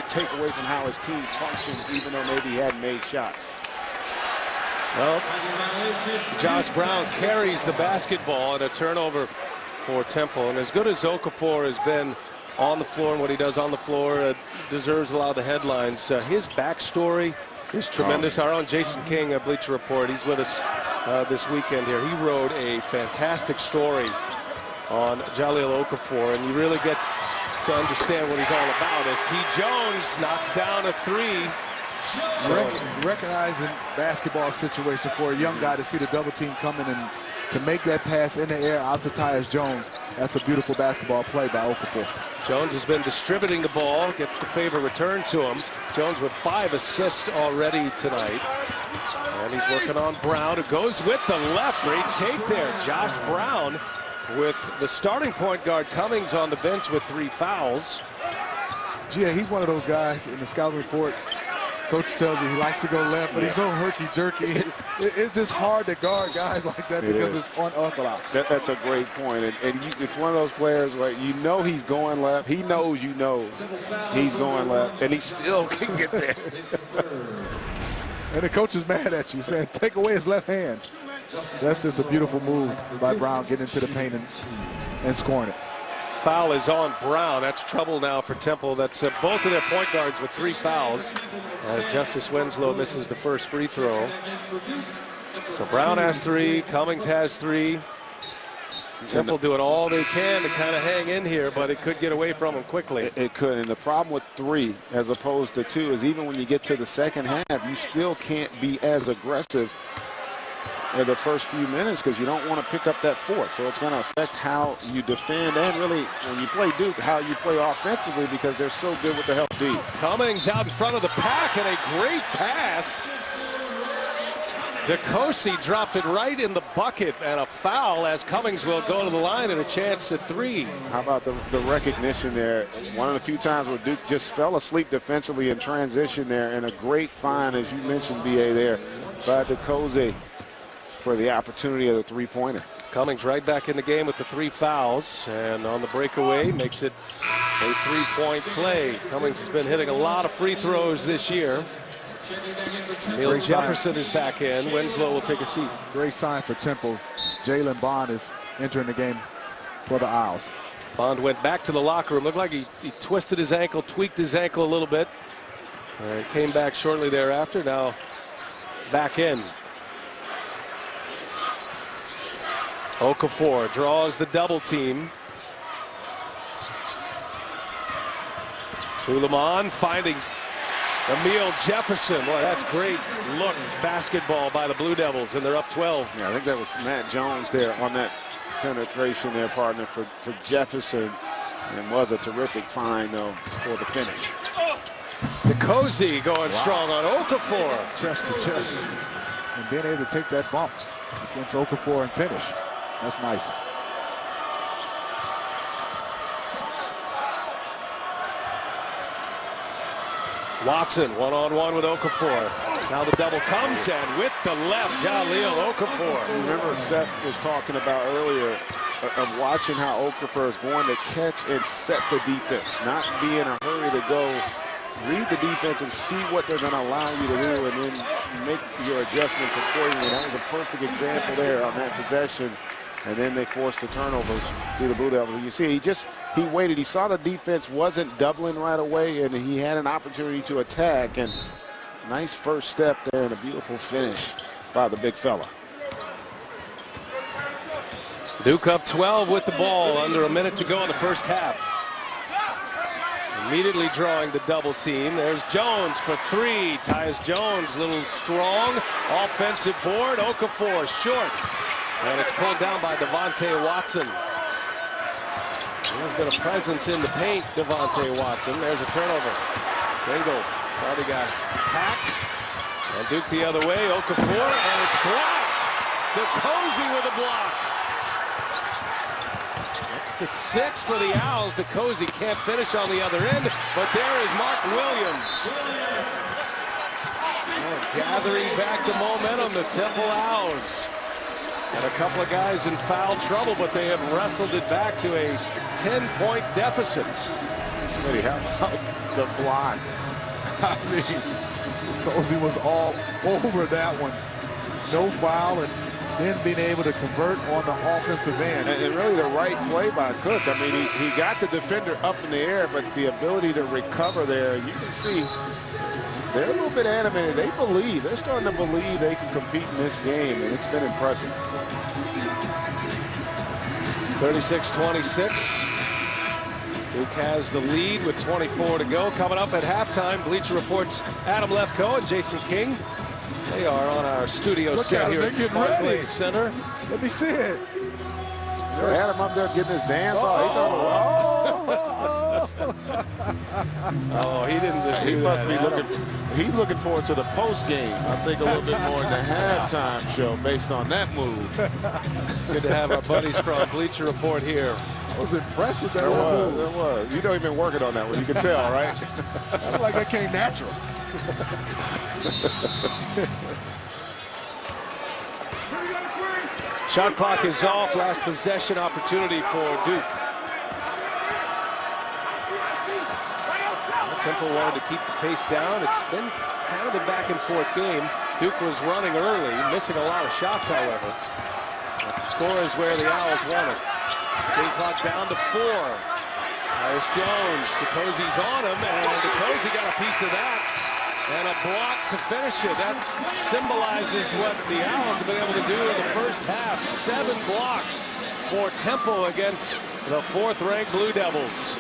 take away from how his team functions, even though maybe he hadn't made shots. Well, Josh Brown carries the basketball, and a turnover for Temple. And as good as Okafor has been on the floor and what he does on the floor, deserves a lot of the headlines. His backstory is tremendous. Our own Jason King, Bleacher Report, he's with us this weekend here. He wrote a fantastic story on Jahlil Okafor, and you really get to understand what he's all about as T. Jones knocks down a 3. Recognizing basketball situation for a young guy to see the double team coming and to make that pass in the air out to Tyus Jones. That's a beautiful basketball play by Okafor. Jones has been distributing the ball, gets the favor returned to him. Jones with 5 assists already tonight. And he's working on Brown, who goes with the left. Great take there. Josh Brown with the starting point guard Cummings on the bench with 3 fouls. Yeah, he's one of those guys in the scouting report. Coach tells you he likes to go left, but he's so herky-jerky. It's just hard to guard guys like that because it's unorthodox. That's a great point. And it's one of those players where you know he's going left. He knows you know he's going left, and he still can get there. And the coach is mad at you, saying, take away his left hand. That's just a beautiful move by Brown, getting into the paint and scoring it. Foul is on Brown. That's trouble now for Temple. That's both of their point guards with 3 fouls as Justice Winslow misses the first free throw. So Brown has 3, Cummings has 3. Temple doing all they can to kind of hang in here, but it could get away from them quickly. It could, and the problem with 3 as opposed to 2 is even when you get to the second half, you still can't be as aggressive in the first few minutes because you don't want to pick up that 4th. So it's going to affect how you defend and really, when you play Duke, how you play offensively because they're so good with the help D. Cummings out in front of the pack and a great pass. DeCosi dropped it right in the bucket, and a foul as Cummings will go to the line and a chance at 3. How about the recognition there? One of the few times where Duke just fell asleep defensively in transition there, and a great find, as you mentioned, B.A. there, by DeCosi for the opportunity of the 3-pointer. Cummings right back in the game with the 3 fouls, and on the breakaway makes it a 3-point play. Cummings has been hitting a lot of free throws this year. Neil Jefferson is back in. Winslow will take a seat. Great sign for Temple. Jalen Bond is entering the game for the Owls. Bond went back to the locker room. Looked like he twisted his ankle, tweaked his ankle a little bit. And came back shortly thereafter. Now back in. Okafor draws the double team. Suleiman finding Emil Jefferson. Boy, that's great look basketball by the Blue Devils, and they're up 12. Yeah, I think that was Matt Jones there on that penetration there, partner, for Jefferson. And was a terrific find, though, for the finish. Cozy going strong on Okafor. Chest to chest. And being able to take that bump against Okafor and finish. That's nice. Watson one-on-one with Okafor. Now the double comes, and with the left, Jahlil Okafor. Remember Seth was talking about earlier of watching how Okafor is going to catch and set the defense, not be in a hurry to go read the defense and see what they're going to allow you to do and then make your adjustments accordingly. That was a perfect example there on that possession. And then they forced the turnovers through the Blue Devils. You see, he waited. He saw the defense wasn't doubling right away, and he had an opportunity to attack. And nice first step there and a beautiful finish by the big fella. Duke up 12 with the ball, under a minute to go in the first half. Immediately drawing the double team. There's Jones for three. Tyus Jones, little strong. Offensive board. Okafor short. And it's pulled down by Devontae Watson. He's got a presence in the paint, Devontae Watson. There's a turnover. Bingo. Already got hacked. And Duke the other way. Okafor, and it's blocked. DeCozy with a block. That's the sixth for the Owls. DeCozy can't finish on the other end, but there is Mark Williams. Gathering back the momentum, the Temple Owls. And a couple of guys in foul trouble, but they have wrestled it back to a 10-point deficit. Somebody, how about the block? I mean, Cozy was all over that one. No foul, and then being able to convert on the offensive end. And really the right play by Cook. I mean, he got the defender up in the air, but the ability to recover there, you can see they're a little bit animated. They believe. They're starting to believe they can compete in this game, and it's been impressive. 36-26. Duke has the lead with 24 to go. Coming up at halftime, Bleacher Report's Adam Lefkoe and Jason King. They are on our studio set here at Barclays Center. Let me see it. Adam up there getting his dance off. Oh, he didn't just do that. He must be he's looking forward to the post game. I think a little bit more in the halftime show based on that move. Good to have our buddies from Bleacher Report here. I was impressed with that It move. was. You know he's been working on that one. You can tell, right? I feel like that came natural. Shot clock is off. Last possession opportunity for Duke. Temple wanted to keep the pace down. It's been kind of a back and forth game. Duke was running early, missing a lot of shots, however. But the score is where the Owls want it. Game clock down to 4. Tyus Jones, DeCozy's on him, and DeCozy got a piece of that. And a block to finish it. That symbolizes what the Owls have been able to do in the first half. 7 blocks for Temple against the 4th-ranked Blue Devils.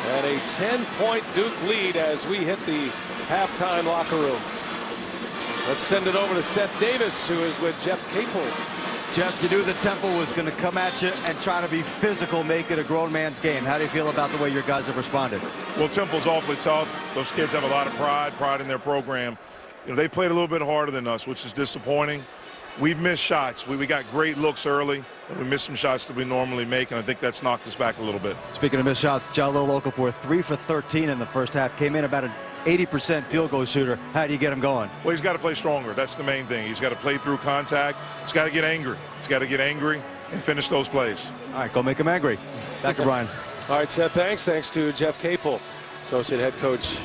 And a 10-point Duke lead as we hit the halftime locker room. Let's send it over to Seth Davis, who is with Jeff Capel. Jeff, you knew the Temple was going to come at you and try to be physical, make it a grown man's game. How do you feel about the way your guys have responded? Well, Temple's awfully tough. Those kids have a lot of pride in their program. You know, they played a little bit harder than us, which is disappointing. We've missed shots. We got great looks early, and we missed some shots that we normally make, and I think that's knocked us back a little bit. Speaking of missed shots, Jahlil Okafor 3 for 13 in the first half. Came in about an 80% field goal shooter. How do you get him going? Well, he's got to play stronger. That's the main thing. He's got to play through contact. He's got to get angry. He's got to get angry and finish those plays. All right, go make him angry. Back to Brian. All right, Seth, thanks. Thanks to Jeff Capel, associate head coach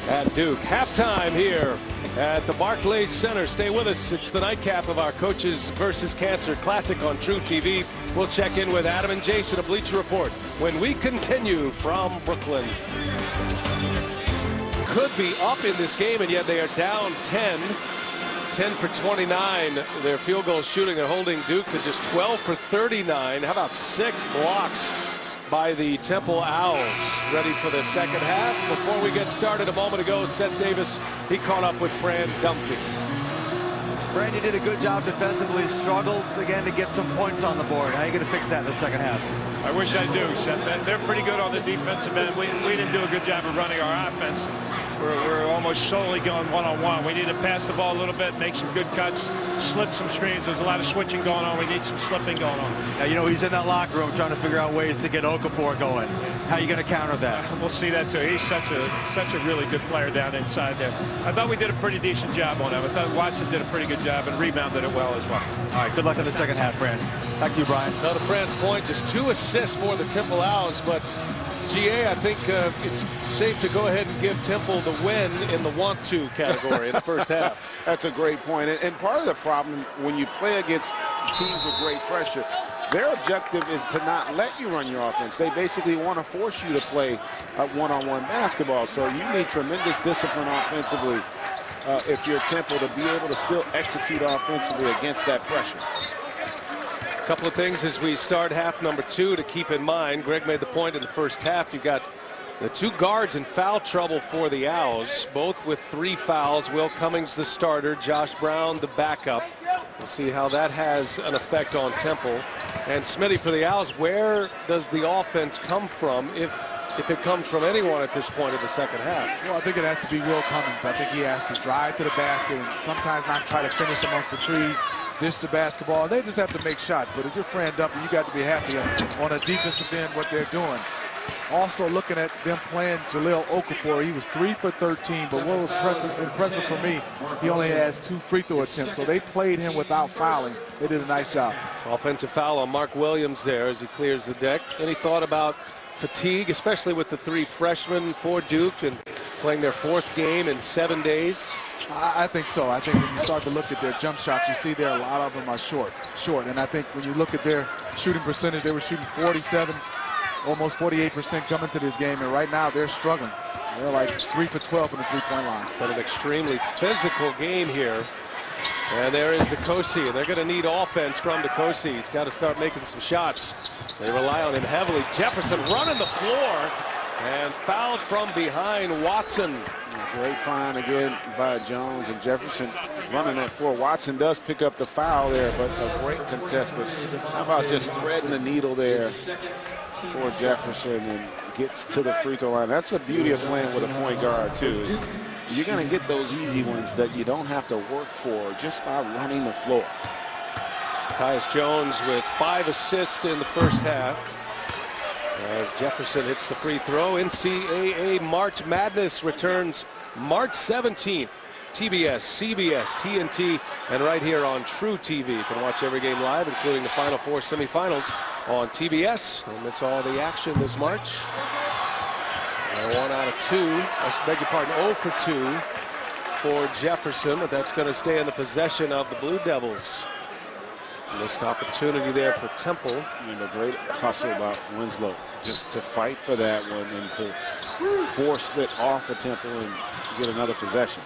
at Duke. Halftime here at the Barclays Center. Stay with us. It's the nightcap of our Coaches versus Cancer Classic on True TV. We'll check in with Adam and Jason of Bleacher Report when we continue from Brooklyn. Could be up in this game, and yet they are down 10. 10 for 29. Their field goal shooting and holding Duke to just 12 for 39. How about 6 blocks by the Temple Owls. Ready for the second half. Before we get started a moment ago, Seth Davis, he caught up with Fran Dunphy. Fran, you did a good job defensively. Struggled again to get some points on the board. How are you going to fix that in the second half? I wish I do, Seth. They're pretty good on the defensive end. We didn't do a good job of running our offense. We're almost solely going one-on-one. We need to pass the ball a little bit, make some good cuts, slip some screens. There's a lot of switching going on. We need some slipping going on. Now, you know, he's in that locker room trying to figure out ways to get Okafor going. How are you going to counter that? We'll see that, too. He's such a really good player down inside there. I thought we did a pretty decent job on him. I thought Watson did a pretty good job and rebounded it well as well. All right, good luck in the second half, Fran. Back to you, Brian. Now, to Fran's point, just 2 assists for the Temple Owls, but GA, I think it's safe to go ahead and give Temple the win in the want-to category in the first half. That's a great point. And part of the problem when you play against teams with great pressure, their objective is to not let you run your offense. They basically want to force you to play one-on-one basketball. So you need tremendous discipline offensively if you're Temple to be able to still execute offensively against that pressure. A couple of things as we start half number 2 to keep in mind. Greg made the point in the first half. You got the 2 guards in foul trouble for the Owls, both with 3 fouls. Will Cummings, the starter, Josh Brown, the backup. We'll see how that has an effect on Temple. And Smitty, for the Owls, where does the offense come from if it comes from anyone at this point of the second half? Well, I think it has to be Will Cummings. I think he has to drive to the basket and sometimes not try to finish amongst the trees, dish the basketball. They just have to make shots. But if you're Fran Dunphy, you got to be happy on a defensive end what they're doing. Also looking at them playing Jahlil Okafor, he was 3 for 13, but what was impressive for me, he only has 2 free throw attempts, so they played him without fouling. They did a nice job. Offensive foul on Mark Williams there as he clears the deck. Any thought about fatigue, especially with the 3 freshmen for Duke and playing their 4th game in 7 days? I think so. I think when you start to look at their jump shots, you see there a lot of them are short. And I think when you look at their shooting percentage, they were shooting 47, almost 48% coming to this game, and right now they're struggling. They're like 3 for 12 from the three-point line. But an extremely physical game here. And there is DeCosi, and they're going to need offense from DeCosi. He's got to start making some shots. They rely on him heavily. Jefferson running the floor and fouled from behind Watson. Great find again by Jones, and Jefferson running that floor. Watson does pick up the foul there, but a great contest. But how about just threading the needle there for Jefferson and gets to the free throw line. That's the beauty of playing with a point guard too. You're going to get those easy ones that you don't have to work for just by running the floor. Tyus Jones with 5 assists in the first half as Jefferson hits the free throw. NCAA March Madness returns March 17th. TBS, CBS, TNT, and right here on True TV. You can watch every game live, including the Final 4 semifinals on TBS. Don't miss all the action this March. And 1 out of 2, I beg your pardon, 0 for 2 for Jefferson, but that's going to stay in the possession of the Blue Devils. Missed opportunity there for Temple. And a great hustle by Winslow just to fight for that one and to force it off of Temple and get another possession.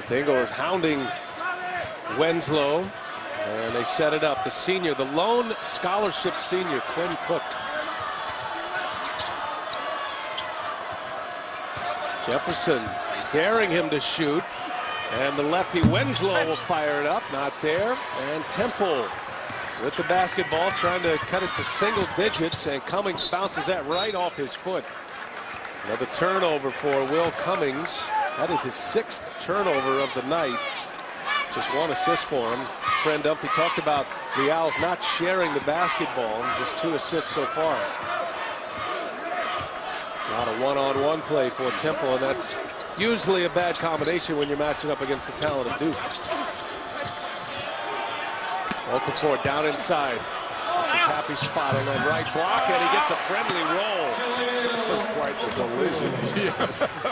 Dingle is hounding Winslow, and they set it up. The senior, the lone scholarship senior, Quinn Cook. Jefferson daring him to shoot, and the lefty Winslow will fire it up. Not there. And Temple with the basketball, trying to cut it to single digits, and Cummings bounces that right off his foot. Another turnover for Will Cummings. That is his 6th turnover of the night. Just 1 assist for him. Fran Dunphy talked about the Owls not sharing the basketball. Just 2 assists so far. A lot of one-on-one play for Temple, and that's usually a bad combination when you're matching up against the talent of Duke. Okafor down inside. That's his happy spot on that right block, and he gets a friendly roll. That's quite the collision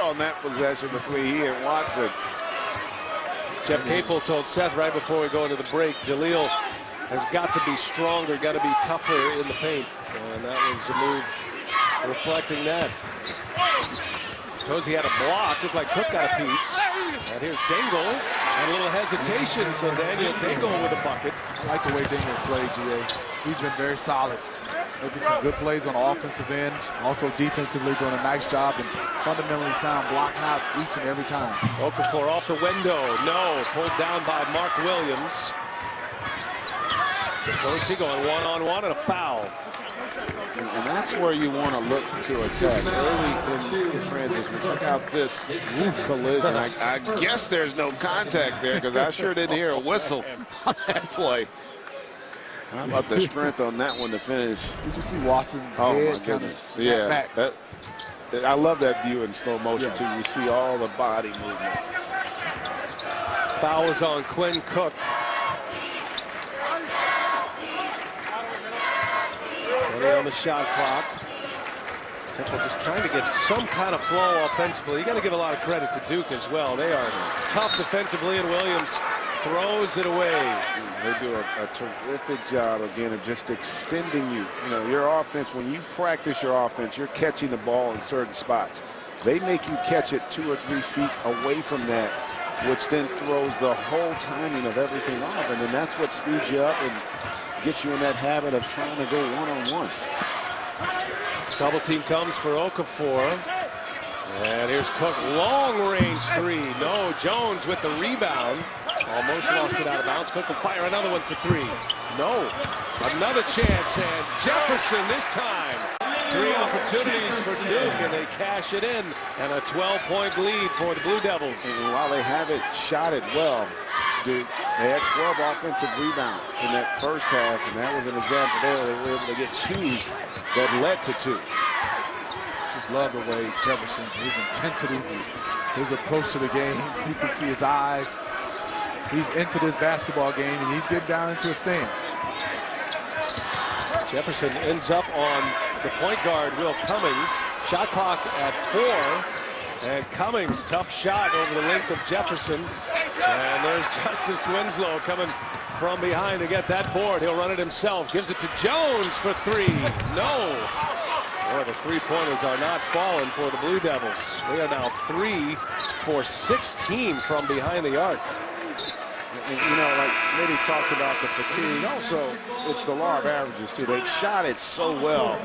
on that possession between he and Watson. Jeff Capel told Seth right before we go into the break, Jahlil has got to be stronger, got to be tougher in the paint. And that was a move reflecting that. Cozy had a block, looked like Cook got a piece. And here's Dingle, and a little hesitation, so Daniel Dingle with a bucket. I like the way Dingle's played, GA. He's been very solid. making some good plays on the offensive end. Also defensively doing a nice job and fundamentally sound, blocking out each and every time. Okafor off the window. No. Pulled down by Mark Williams. Dorsey going one-on-one and a foul. And that's where you want to look to attack early in transition. Check out this collision. I guess there's no contact there because I sure didn't hear a whistle on that play. How about the strength on that one to finish? You can see Watson's Oh head my goodness! Yeah, back. I love that view in slow motion too. You see all the body movement. Foul is on Quinn Cook. 20 on the shot clock. Temple just trying to get some kind of flow offensively. You got to give a lot of credit to Duke as well. They are tough defensively, and Williams throws it away. They do a terrific job again of just extending you. You know, your offense, when you practice your offense, you're catching the ball in certain spots. They make you catch it 2 or 3 feet away from that, which then throws the whole timing of everything off. And then that's what speeds you up and gets you in that habit of trying to go one-on-one. Double team comes for Okafor. And here's Cook, long range 3. No, Jones with the rebound. Almost lost it out of bounds. Cook will fire another one for 3. No, another chance, and Jefferson this time. 3 opportunities for Duke, and they cash it in, and a 12-point lead for the Blue Devils. And while they haven't shot it well, Duke, they had 12 offensive rebounds in that first half, and that was an example there. They were able to get 2 that led to 2. Just love the way Jefferson's, his intensity, his approach to the game. You can see his eyes. He's into this basketball game, and he's getting down into a stance. Jefferson ends up on the point guard, Will Cummings. Shot clock at 4. And Cummings, tough shot over the length of Jefferson. And there's Justice Winslow coming from behind to get that board. He'll run it himself. Gives it to Jones for 3. No. Boy, the three-pointers are not falling for the Blue Devils. They are now 3 for 16 from behind the arc. And, you know, like Smitty talked about the fatigue. Also, it's the law of averages, too. They've shot it so well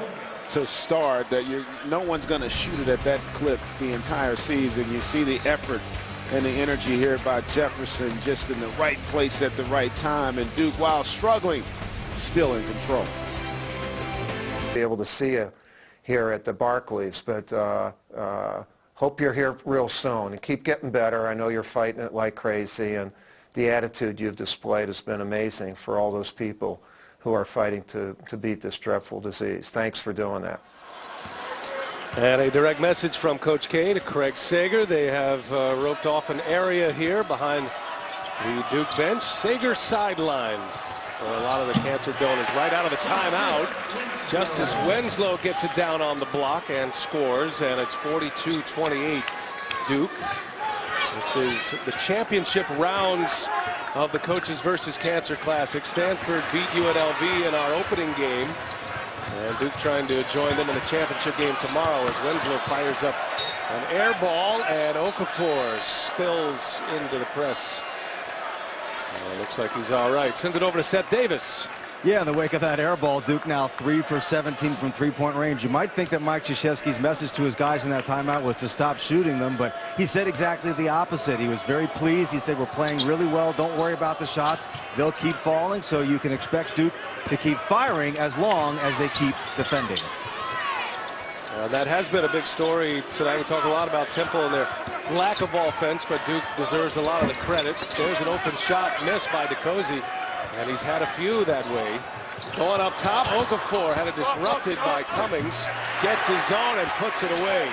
to start that no one's going to shoot it at that clip the entire season. You see the effort and the energy here by Jefferson, just in the right place at the right time. And Duke, while struggling, still in control. Be able to see you here at the Barclays, but hope you're here real soon and keep getting better. I know you're fighting it like crazy, and the attitude you've displayed has been amazing for all those people who are fighting to beat this dreadful disease. Thanks for doing that. And a direct message from Coach K to Craig Sager. They have roped off an area here behind the Duke bench. Sager sideline for a lot of the cancer donors. Right out of the timeout, Justice Winslow gets it down on the block and scores, and it's 42-28 Duke. This is the championship rounds of the Coaches versus Cancer Classic. Stanford beat UNLV in our opening game, and Duke trying to join them in the championship game tomorrow as Winslow fires up an air ball, and Okafor spills into the press. Looks like he's all right. Send it over to Seth Davis. Yeah, in the wake of that air ball, Duke now 3 for 17 from three-point range. You might think that Mike Krzyzewski's message to his guys in that timeout was to stop shooting them, but he said exactly the opposite. He was very pleased. He said, we're playing really well. Don't worry about the shots. They'll keep falling, so you can expect Duke to keep firing as long as they keep defending. That has been a big story tonight. We talk a lot about Temple and their lack of offense, but Duke deserves a lot of the credit. There's an open shot missed by DeCozy, and he's had a few that way. Going up top, Okafor had it disrupted by Cummings, gets his own and puts it away.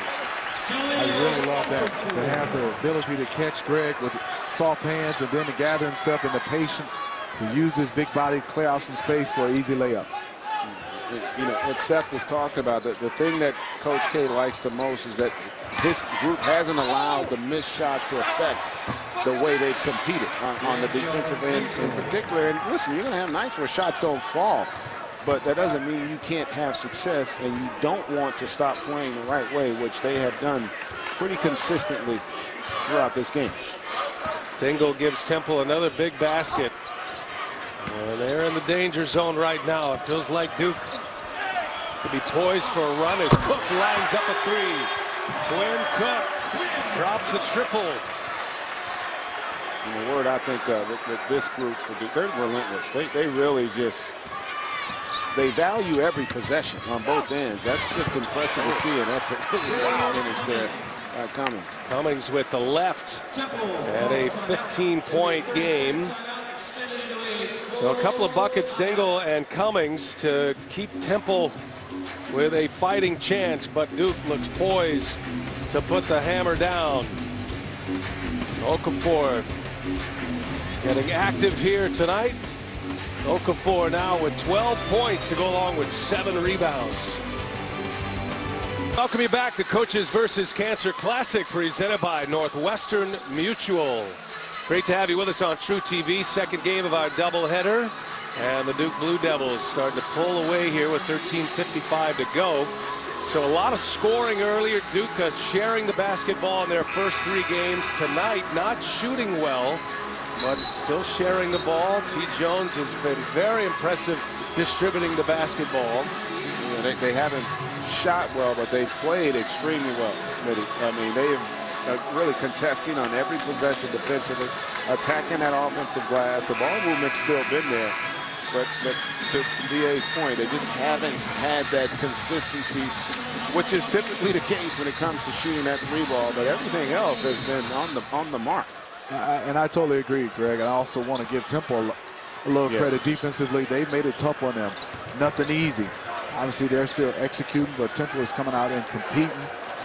I really love that, to have the ability to catch Greg with soft hands and then to gather himself and the patience to use his big body to clear out some space for an easy layup. You know, what Seth was talking about, the thing that Coach K likes the most is that his group hasn't allowed the missed shots to affect the way they've competed on the defensive end in particular. And listen, you're going to have nights where shots don't fall, but that doesn't mean you can't have success, and you don't want to stop playing the right way, which they have done pretty consistently throughout this game. Dingle gives Temple another big basket. And they're in the danger zone right now. It feels like Duke To be poised for a run as Cook lines up a three. Quinn Cook drops a triple. And the word I think of with this group, they're relentless. They really just, they value every possession on both ends. That's just impressive to see, and that's a really nice finish there by Cummings. Cummings with the left and a 15-point game. So a couple of buckets, Dingle and Cummings, to keep Temple with a fighting chance, but Duke looks poised to put the hammer down. Okafor getting active here tonight. Okafor now with 12 points to go along with 7 rebounds. Welcome you back to Coaches versus Cancer Classic, presented by Northwestern Mutual. Great to have you with us on True TV. Second game of our doubleheader, and the Duke Blue Devils starting to pull away here with 13:55 to go. So a lot of scoring earlier. Duke sharing the basketball in their first 3 games. Tonight, not shooting well, but still sharing the ball. T. Jones has been very impressive distributing the basketball. Yeah, they haven't shot well, but they played extremely well, Smitty. I mean, they have really contesting on every possession defensively, attacking that offensive glass. The ball movement's still been there, but to DA's point, they just haven't had that consistency, which is typically the case when it comes to shooting that 3-ball, but everything else has been on the mark. And I totally agree, Greg. And I also want to give Temple a little credit defensively. They made it tough on them. Nothing easy. Obviously, they're still executing, but Temple is coming out and competing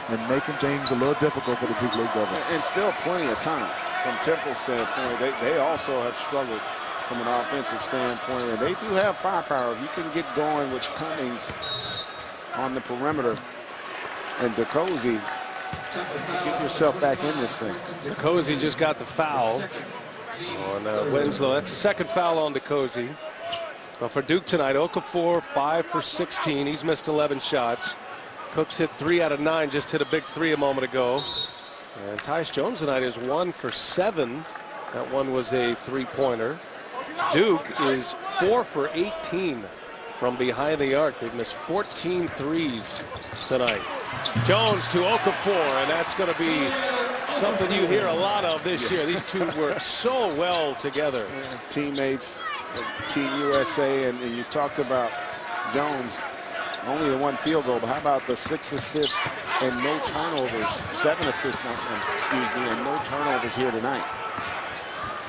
and making things a little difficult for the Duke Blue Devils. And still plenty of time from Temple's standpoint. They also have struggled from an offensive standpoint, and they do have firepower. If you can get going with Cummings on the perimeter and DeCozy, get yourself back in this thing. DeCozy just got the foul on Winslow. That's the second foul on DeCozy. But for Duke tonight, Okafor 5 for 16. He's missed 11 shots. Cooks hit 3 out of 9, just hit a big 3 a moment ago. And Tyus Jones tonight is 1 for 7. That one was a 3-pointer. Duke is 4 for 18 from behind the arc. They've missed 14 threes tonight. Jones to Okafor, and that's going to be something you hear a lot of this year. These two work so well together. Teammates, Team USA, and you talked about Jones, only the 1 field goal, but how about the 6 assists and no turnovers, 7 assists, and no turnovers here tonight.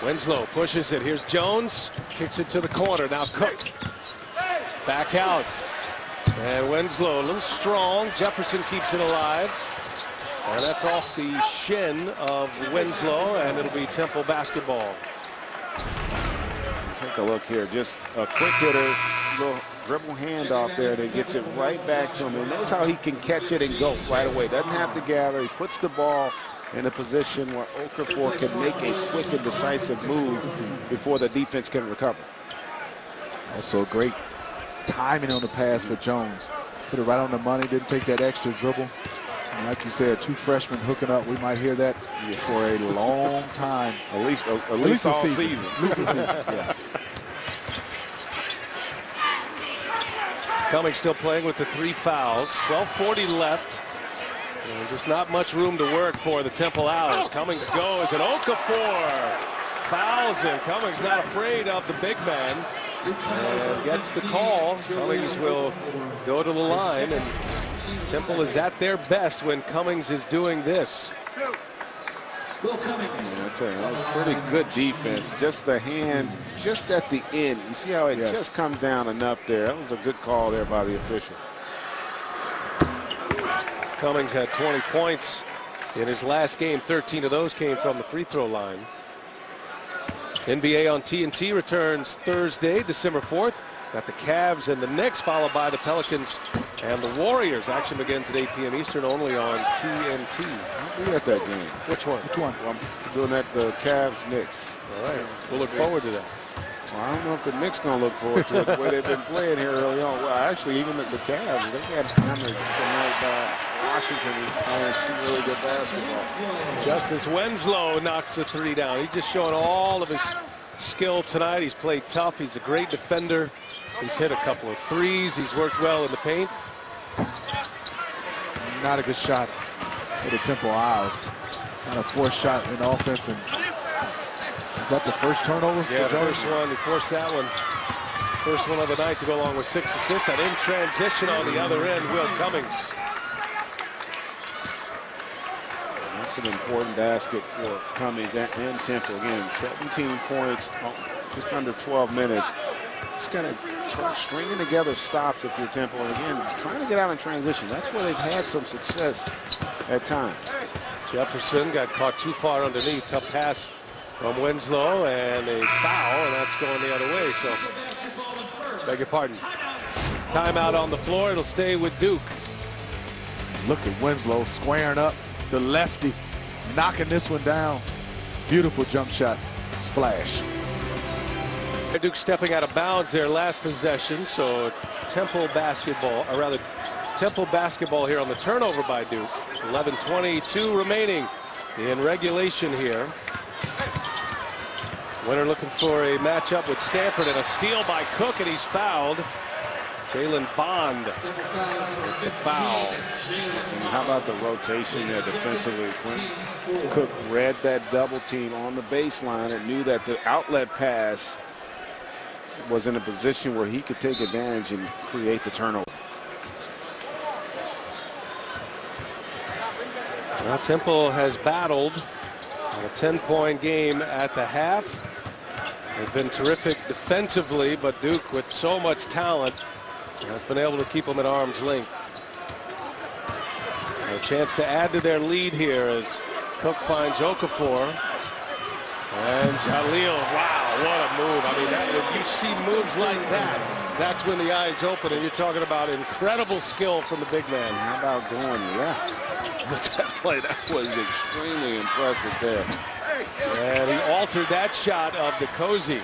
Winslow pushes it. Here's Jones, kicks it to the corner. Now Cook, back out. And Winslow a little strong. Jefferson keeps it alive. And that's off the shin of Winslow, and it'll be Temple basketball. Take a look here. Just a quick hitter, little dribble handoff there that gets it right back to him. And knows how he can catch it and go right away. Doesn't have to gather. He puts the ball in a position where Okafor can make a quick and decisive move before the defense can recover. Also great timing on the pass for Jones. Put it right on the money, didn't take that extra dribble. And like you said, 2 freshmen hooking up. We might hear that for a long time. At least all season. At least a season, yeah. Cummings still playing with the 3 fouls. 12:40 left. And just not much room to work for the Temple Owls. Cummings goes, and Okafor fouls him. Cummings not afraid of the big man. And gets the call. Cummings will go to the line, and Temple is at their best when Cummings is doing this. Yeah, I tell you, that was pretty good defense. Just the hand, just at the end. You see how it just comes down enough there. That was a good call there by the official. Cummings had 20 points in his last game. 13 of those came from the free throw line. NBA on TNT returns Thursday, December 4th. Got the Cavs and the Knicks, followed by the Pelicans and the Warriors. Action begins at 8 p.m. Eastern, only on TNT. I'll be at that game. Which one? Which one? Well, I'm doing that, the Cavs-Knicks. All right. We'll look forward to that. Well, I don't know if the Knicks going to look forward to it the way they've been playing here early on. Well, actually, even the Cavs, they got hammered tonight by Washington, who's playing some really good basketball. Justice Winslow knocks the 3 down. He's just showing all of his skill tonight. He's played tough. He's a great defender. He's hit a couple of threes. He's worked well in the paint. Not a good shot for the Temple Owls. Kind of forced shot in offense. And is that the first turnover? Yeah, for Jones? first one. He forced that one. First one of the night to go along with 6 assists. And in transition on the other end, Will Cummings. That's an important basket for Cummings and Temple. Again, 17 points, just under 12 minutes. Just kind of stringing together stops if you're Temple. And again, trying to get out in transition. That's where they've had some success at times. Jefferson got caught too far underneath. Tough pass from Winslow and a foul, and that's going the other way. So, beg your pardon. Timeout on the floor. It'll stay with Duke. Look at Winslow squaring up the lefty, knocking this one down. Beautiful jump shot. Splash. Duke stepping out of bounds their last possession, so Temple basketball, or rather Temple basketball here on the turnover by Duke. 11:22 remaining in regulation here. Winner looking for a matchup with Stanford, and a steal by Cook, and he's fouled. Jalen Bond with the foul. And how about the rotation there defensively? When Cook read that double team on the baseline and knew that the outlet pass was in a position where he could take advantage and create the turnover. Well, Temple has battled on a 10-point game at the half. They've been terrific defensively, but Duke, with so much talent, has been able to keep them at arm's length. A chance to add to their lead here as Cook finds Okafor. And Jaleel, wow, what a move. I mean, when you see moves like that, that's when the eyes open, and you're talking about incredible skill from the big man. How about going left? That play, that was extremely impressive there. And he altered that shot of DeCozy.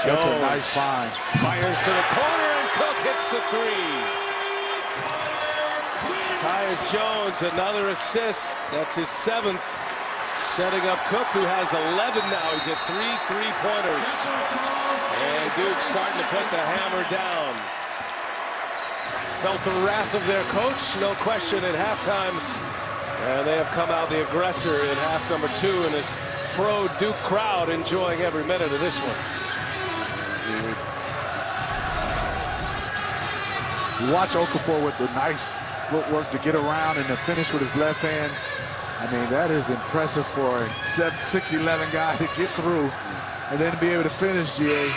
That's a nice find. Fires to the corner, and Cook hits the three. Tyus Jones, another assist. That's his 7th. Setting up Cook, who has 11 now. He's at 3 3-pointers. And Duke starting to put the hammer down. Felt the wrath of their coach, no question, at halftime. And they have come out the aggressor in half number 2, and this pro Duke crowd enjoying every minute of this one. You watch Okafor with the nice footwork to get around and to finish with his left hand. I mean, that is impressive for a 6'11" guy to get through and then be able to finish, GA,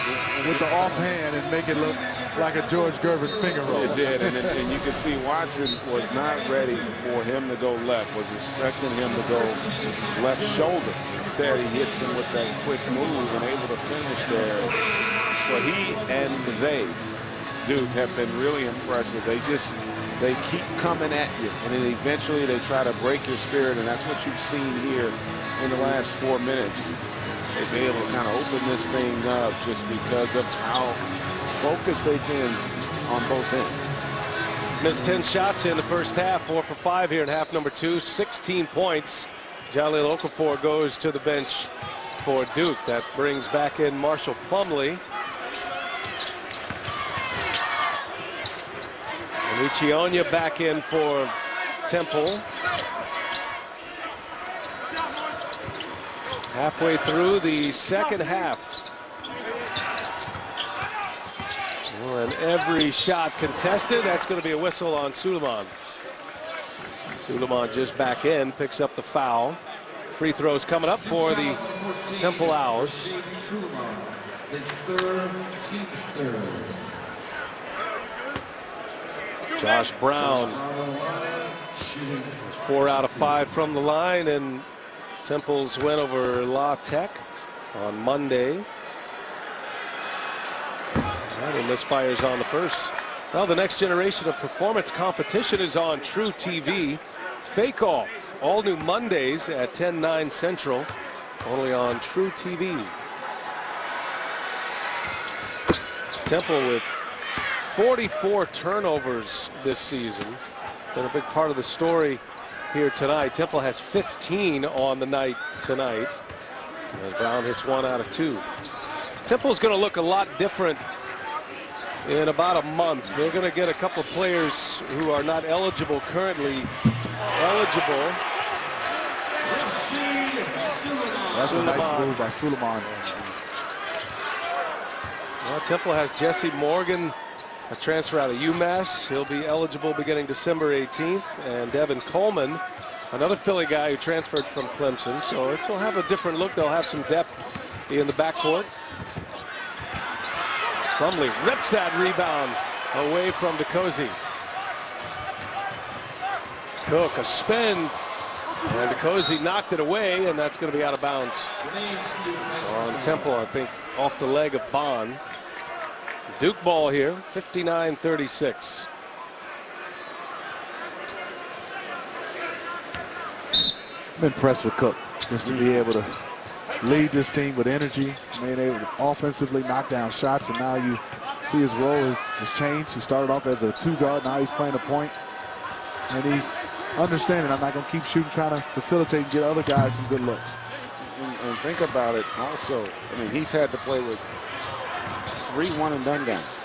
with the offhand and make it look like a George Gervin finger roll. It did, and you can see Watson was not ready for him to go left, was expecting him to go left shoulder. Instead, he hits him with that quick move and able to finish there. But he and they, Duke, have been really impressive. They keep coming at you, and then eventually they try to break your spirit, and that's what you've seen here in the last 4 minutes. They've been able to kind of open this thing up just because of how focused they've been on both ends. Missed 10 shots in the first half, 4 for 5 here in half number 2, 16 points. Jaleel Okafor goes to the bench for Duke. That brings back in Marshall Plumlee. And Uchionia back in for Temple. Halfway through the second half. Well, and every shot contested. That's going to be a whistle on Suleiman. Suleiman just back in, picks up the foul. Free throws coming up for the Temple Owls. His third, team's third. Josh Brown, 4 out of 5 from the line, and Temple's win over La Tech on Monday. And misfires on the first. Well, the next generation of performance competition is on True TV. Fake Off, all new Mondays at 10/9 Central, only on True TV. Temple with 44 turnovers this season. Been a big part of the story here tonight. Temple has 15 on the night tonight, as Brown hits 1 out of 2. Temple's going to look a lot different in about a month. They're going to get a couple of players who are not eligible currently eligible. That's a nice move by Suleiman. Well, Temple has Jesse Morgan, a transfer out of UMass. He'll be eligible beginning December 18th. And Devin Coleman, another Philly guy who transferred from Clemson. So this will have a different look. They'll have some depth in the backcourt. Plumlee rips that rebound away from DeCozy. Cook, a spin. And DeCozy knocked it away, and that's going to be out of bounds on Temple, I think, off the leg of Bond. Duke ball here, 59-36. I'm impressed with Cook, just to be able to lead this team with energy, being able to offensively knock down shots, and now you see his role has changed. He started off as a 2-guard, now he's playing a point, and he's understanding I'm not going to keep shooting, trying to facilitate and get other guys some good looks. And think about it also, I mean, he's had to play with 3 one-and-done guys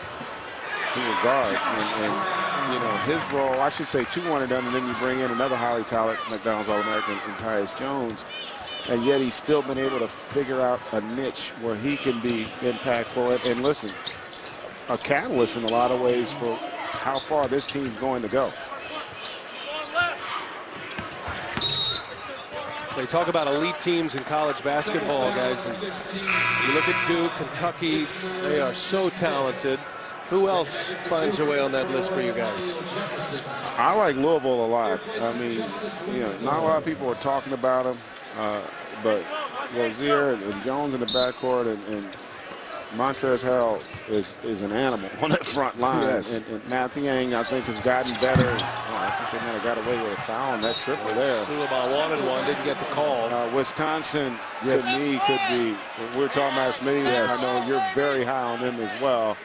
who were guards, and you know, his role, I should say 2 one-and-done, and then you bring in another highly talented McDonald's All-American in Tyus Jones, and yet he's still been able to figure out a niche where he can be impactful and listen, a catalyst in a lot of ways for how far this team's going to go. They talk about elite teams in college basketball, guys. And you look at Duke, Kentucky, they are so talented. Who else finds their way on that list for you guys? I like Louisville a lot. I mean, you know, not a lot of people are talking about them, but Rozier and Jones in the backcourt and Montrezl Harrell is an animal on that front line. Yes. And Matt Niang, I think, has gotten better. I think they might have got away with a foul on that triple there. Suleiman wanted one, didn't get the call. Wisconsin, to me, could be, we're talking about Smitty. I know you're very high on them as well.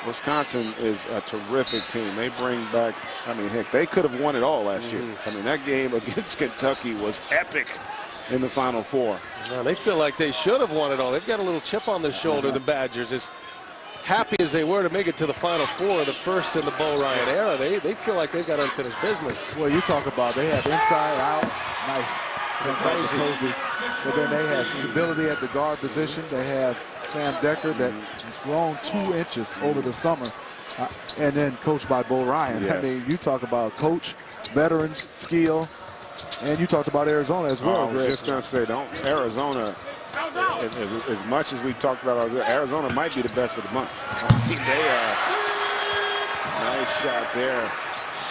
Wisconsin is a terrific team. They bring back, I mean, heck, they could have won it all last year. I mean, that game against Kentucky was epic in the Final Four. Now, they feel like they should have won it all. They've got a little chip on their shoulder, the Badgers. As happy as they were to make it to the Final Four, the first in the Bo Ryan era, they feel like they've got unfinished business. Well, you talk about they have inside out, nice. Cozy. But then they have stability at the guard position. They have Sam Decker that has grown 2 inches over the summer, and then coached by Bo Ryan. Yes. I mean, you talk about coach, veterans, skill, and you talked about Arizona as well. I was just going to say, Arizona, as much as we talked about, Arizona might be the best of the bunch. They are. Nice shot there.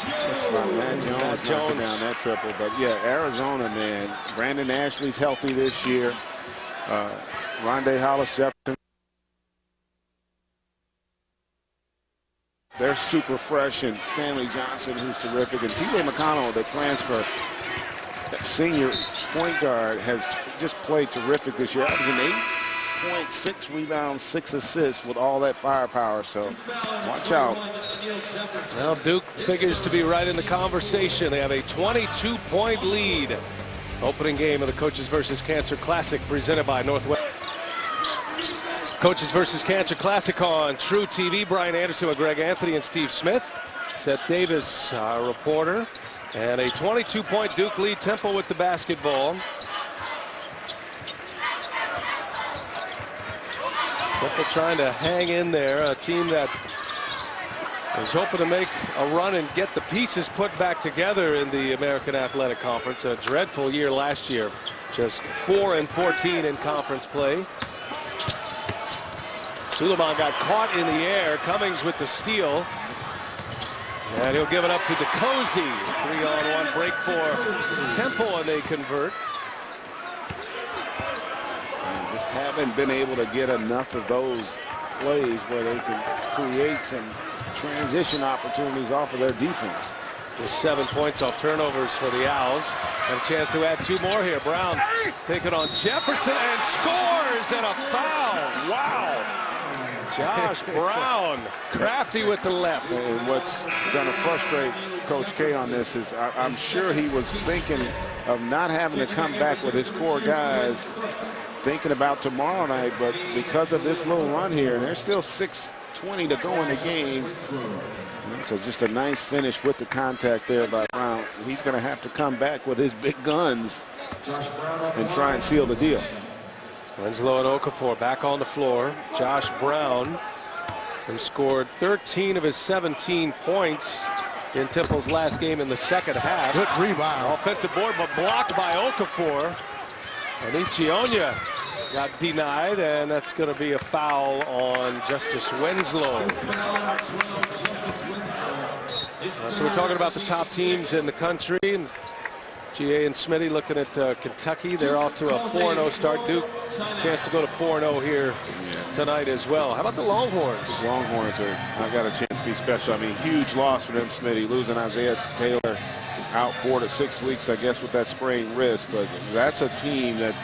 That's not Matt Jones knocking down that triple. But, yeah, Arizona, man. Brandon Ashley's healthy this year. Rondé Hollis-Jefferson. They're super fresh. And Stanley Johnson, who's terrific. And T.J. McConnell, the transfer senior point guard, has just played terrific this year. Averaging 8.6 rebounds, 6 assists with all that firepower. So watch out. Well, Duke figures to be right in the conversation. They have a 22-point lead. Opening game of the Coaches vs. Cancer Classic presented by Northwest. Coaches vs. Cancer Classic on True TV. Brian Anderson with Greg Anthony and Steve Smith. Seth Davis, our reporter. And a 22-point Duke lead. Temple with the basketball. Temple trying to hang in there. A team that is hoping to make a run and get the pieces put back together in the American Athletic Conference. A dreadful year last year. Just 4-14 in conference play. Suleiman got caught in the air. Cummings with the steal. And he'll give it up to DeCozy. 3-on-1 break for Temple, and they convert. And just haven't been able to get enough of those plays where they can create some transition opportunities off of their defense. Just 7 points off turnovers for the Owls. And a chance to add 2 more here. Brown taking on Jefferson and scores, and a foul. Wow. Josh Brown, crafty with the left. And what's going to frustrate Coach K on this is I'm sure he was thinking of not having to come back with his core guys, thinking about tomorrow night, but because of this little run here, and there's still 6:20 2:20 to go in the game. So just a nice finish with the contact there by Brown. He's going to have to come back with his big guns and try and seal the deal. Winslow and Okafor back on the floor. Josh Brown, who scored 13 of his 17 points in Temple's last game in the second half. Good rebound. Offensive board, but blocked by Okafor. And Ichionya got denied, and that's going to be a foul on Justice Winslow. So we're talking about the top teams in the country. And GA and Smitty looking at Kentucky. They're off to a 4-0 start. Duke, chance to go to 4-0 here tonight as well. How about the Longhorns? The Longhorns I've got a chance to be special. I mean, huge loss for them, Smitty, losing Isaiah Taylor out 4 to 6 weeks, I guess, with that sprained wrist. But that's a team that,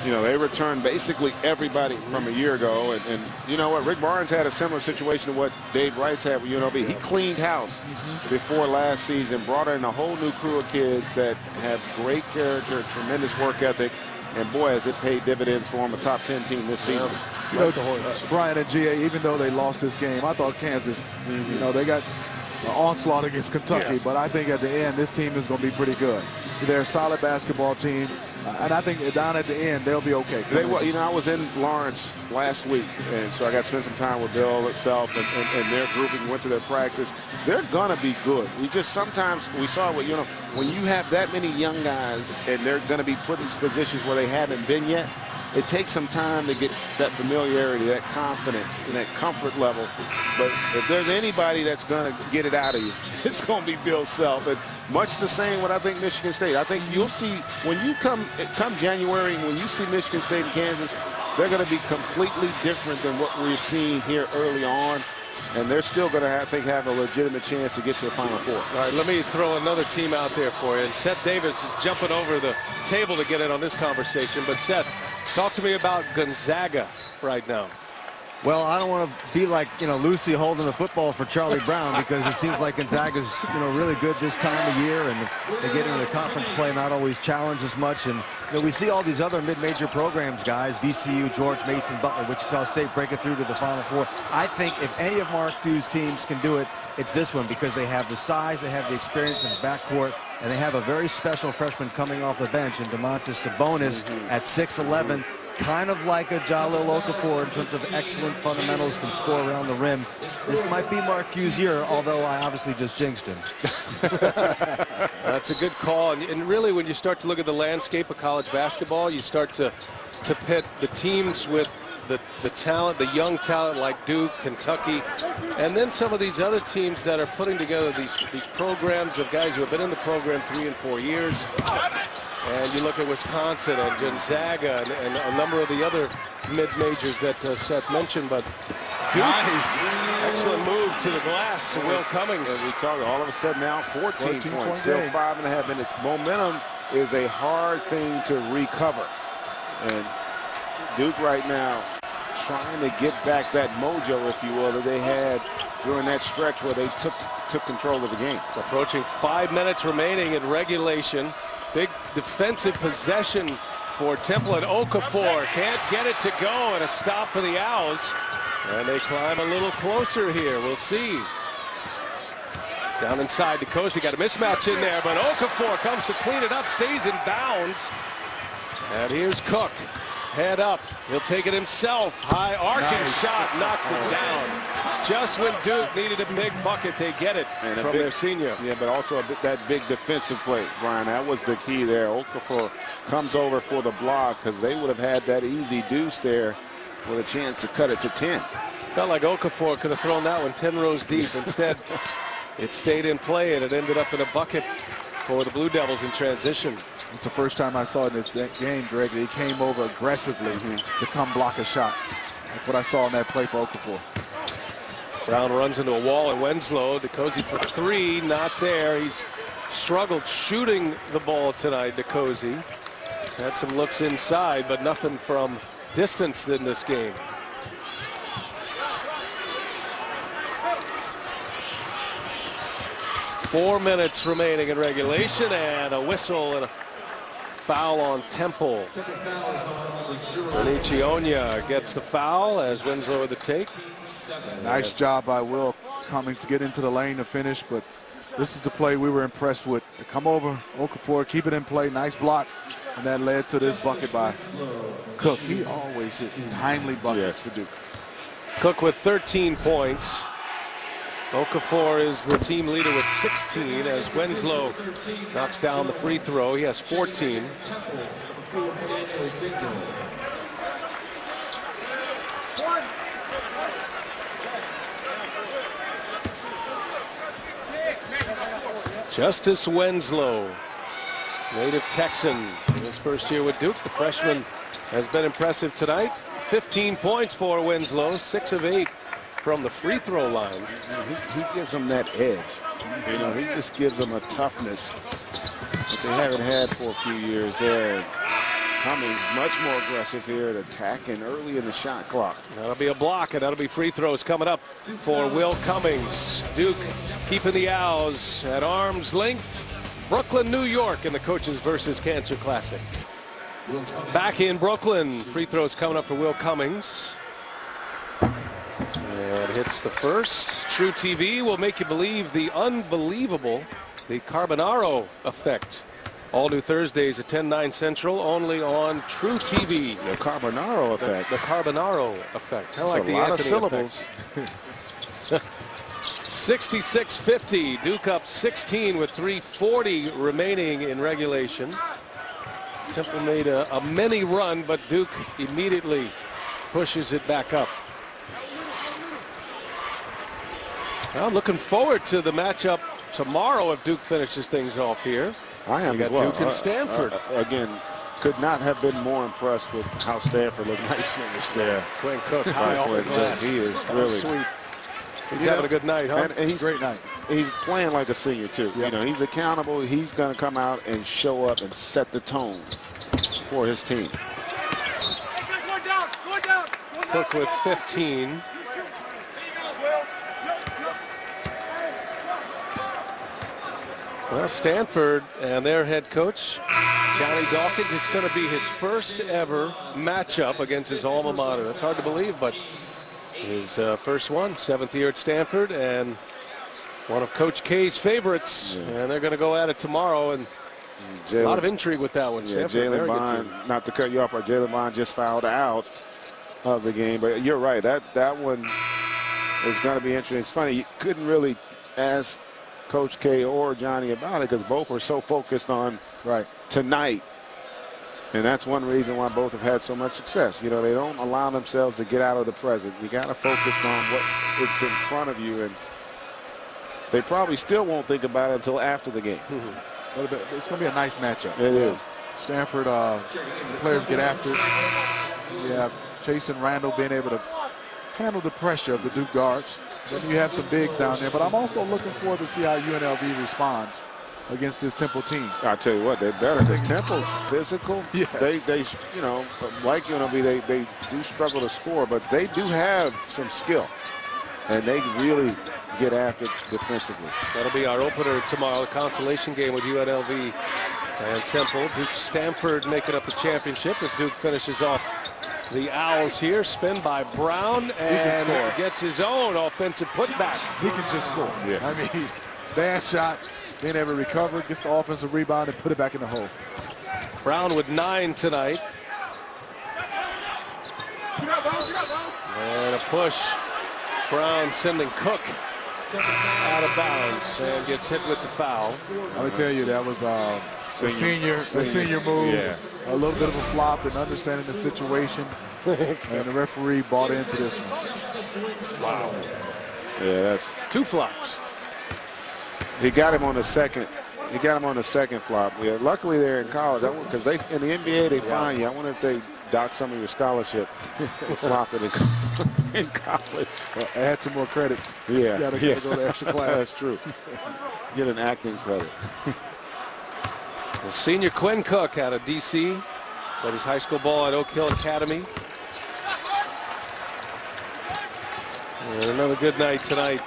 you know, they returned basically everybody from a year ago. And you know what? Rick Barnes had a similar situation to what Dave Rice had with UNLV. He cleaned house before last season, brought in a whole new crew of kids that have great character, tremendous work ethic. And boy, has it paid dividends for him, a top 10 team this season. You know, Brian and GA, even though they lost this game, I thought Kansas, you know, they got an onslaught against Kentucky, but I think at the end, this team is going to be pretty good. They're a solid basketball team, and I think down at the end, they'll be okay. You know, I was in Lawrence last week, and so I got to spend some time with Bill itself and their group, and went to their practice. They're going to be good. We just sometimes, we saw what, you know, when you have that many young guys and they're going to be put in positions where they haven't been yet, it takes some time to get that familiarity, that confidence, and that comfort level. But if there's anybody that's going to get it out of you, it's going to be Bill Self. And much the same what I think Michigan State. I think you'll see when you come January, when you see Michigan State and Kansas, they're going to be completely different than what we're seeing here early on. And they're still going to, I think, have a legitimate chance to get to the Final Four. All right, let me throw another team out there for you. And Seth Davis is jumping over the table to get in on this conversation. But Seth, talk to me about Gonzaga right now. Well, I don't want to be like, you know, Lucy holding the football for Charlie Brown, because it seems like Gonzaga's, you know, really good this time of year, and they get into the conference play, not always challenged as much. And, you know, we see all these other mid-major programs, guys, VCU, George Mason, Butler, Wichita State breaking through to the Final Four. I think if any of Mark Few's teams can do it, it's this one, because they have the size, they have the experience in the backcourt, and they have a very special freshman coming off the bench in Domantas Sabonis at 6'11". Kind of like a Jalil Okafor in terms of excellent fundamentals, can score around the rim. This might be Mark Few's year, although I obviously just jinxed him. That's a good call. And really, when you start to look at the landscape of college basketball, you start to pit the teams with the talent, the young talent like Duke, Kentucky, and then some of these other teams that are putting together these programs of guys who have been in the program 3 and 4 years. And you look at Wisconsin and Gonzaga and a number of the other mid-majors that Seth mentioned. But Duke, excellent move to the glass. Will Cummings. And we talked all of a sudden now 14 points, still 5.5 minutes. Momentum is a hard thing to recover. And Duke right now trying to get back that mojo, if you will, that they had during that stretch where they took control of the game. Approaching 5 minutes remaining in regulation. Big defensive possession for Temple, and Okafor can't get it to go, and a stop for the Owls. And they climb a little closer here. We'll see. Down inside, DeCosi got a mismatch in there, but Okafor comes to clean it up, stays in bounds. And here's Cook. Head up. He'll take it himself. High arcing shot, knocks it down. Just when Duke needed a big bucket, they get it from their senior. Yeah, but also that big defensive play, Brian. That was the key there. Okafor comes over for the block, because they would have had that easy deuce there with a chance to cut it to 10. Felt like Okafor could have thrown that one 10 rows deep. Instead, it stayed in play, and it ended up in a bucket for the Blue Devils in transition. It's the first time I saw in this game, Greg, that he came over aggressively to come block a shot. That's what I saw in that play for Okafor. Brown runs into a wall, and Winslow, DeCosi for 3, not there. He's struggled shooting the ball tonight, DeCosi. He's had some looks inside, but nothing from distance in this game. "4 minutes remaining in regulation, and a whistle and a foul on Temple. Benici Onya gets the foul as Winslow with the take. Nice job by Will Cummings to get into the lane to finish, but this is the play we were impressed with. To come over, Okafor, keep it in play, nice block, and that led to this bucket by Cook. He always hit timely buckets for Duke. Cook with 13 points. Okafor is the team leader with 16 as Winslow knocks down the free throw. He has 14. Justice Winslow, native Texan, in his first year with Duke. The freshman has been impressive tonight. 15 points for Winslow, 6 of 8 from the free throw line. He gives them that edge. You know, he just gives them a toughness that they haven't had for a few years there. Cummings much more aggressive here at attacking early in the shot clock. That'll be a block, and that'll be free throws coming up for Will Cummings. Duke keeping the Owls at arm's length. Brooklyn, New York in the Coaches versus Cancer Classic. Back in Brooklyn, free throws coming up for Will Cummings. And hits the first. True TV will make you believe the unbelievable, the Carbonaro effect. All new Thursdays at 10/9 Central, only on True TV. The Carbonaro effect. The Carbonaro effect. I like a the lot Anthony of syllables. 66-50. Duke up 16 with 3:40 remaining in regulation. Temple made a mini run, but Duke immediately pushes it back up. Well, looking forward to the matchup tomorrow if Duke finishes things off here. I am You got as well. Duke and Stanford. Again, could not have been more impressed with how Stanford looked nice in this there. Quinn Cook high off the glass. He is That was really sweet. He's having a good night, huh? And he's Great night. He's playing like a senior too. Yep. You know, he's accountable. He's going to come out and show up and set the tone for his team. Cook with 15. Well, Stanford and their head coach, Johnny Dawkins, it's going to be his first ever matchup against his alma mater. That's hard to believe, but his first one, 7th year at Stanford, and one of Coach K's favorites. Yeah. And they're going to go at it tomorrow, and a lot of intrigue with that one. Yeah, Stanford, Jalen Bond, not to cut you off, but Jalen Bond just fouled out of the game. But you're right, that one is going to be interesting. It's funny, you couldn't really ask Coach K or Johnny about it because both were so focused on tonight. And that's one reason why both have had so much success. You know, they don't allow themselves to get out of the present. You got to focus on what it's in front of you. And they probably still won't think about it until after the game. It's going to be a nice matchup. It is. Stanford players get after it. You have Chase and Randall being able to handle the pressure of the Duke guards. Then you have some bigs down there. But I'm also looking forward to see how UNLV responds against this Temple team. I'll tell you what, they're better because Temple's physical. Yes. They, you know, like UNLV, they do struggle to score, but they do have some skill, and they really get after it defensively. That'll be our opener tomorrow, the consolation game with UNLV and Temple. Duke Stanford making up the championship if Duke finishes off the Owls here. Spin by Brown and gets his own offensive putback. He can just score. Yeah. I mean, bad shot, being able to recover, gets the offensive rebound and put it back in the hole. Brown with 9 tonight. And a push. Brown sending Cook out of bounds and gets hit with the foul. I would tell you that was a senior move. Yeah. A little bit of a flop and understanding the situation. And the referee bought into this one. Wow. Yeah, that's 2 flops. he got him on the second. He got him on the second flop. Yeah, luckily they're in college because they in the NBA they fine you. I wonder if they dock some of your scholarship for flopping in college. Well, add some more credits. Yeah, You gotta go to extra class. That's true. Get an acting credit. The senior Quinn Cook out of D.C. played his high school ball at Oak Hill Academy. And another good night tonight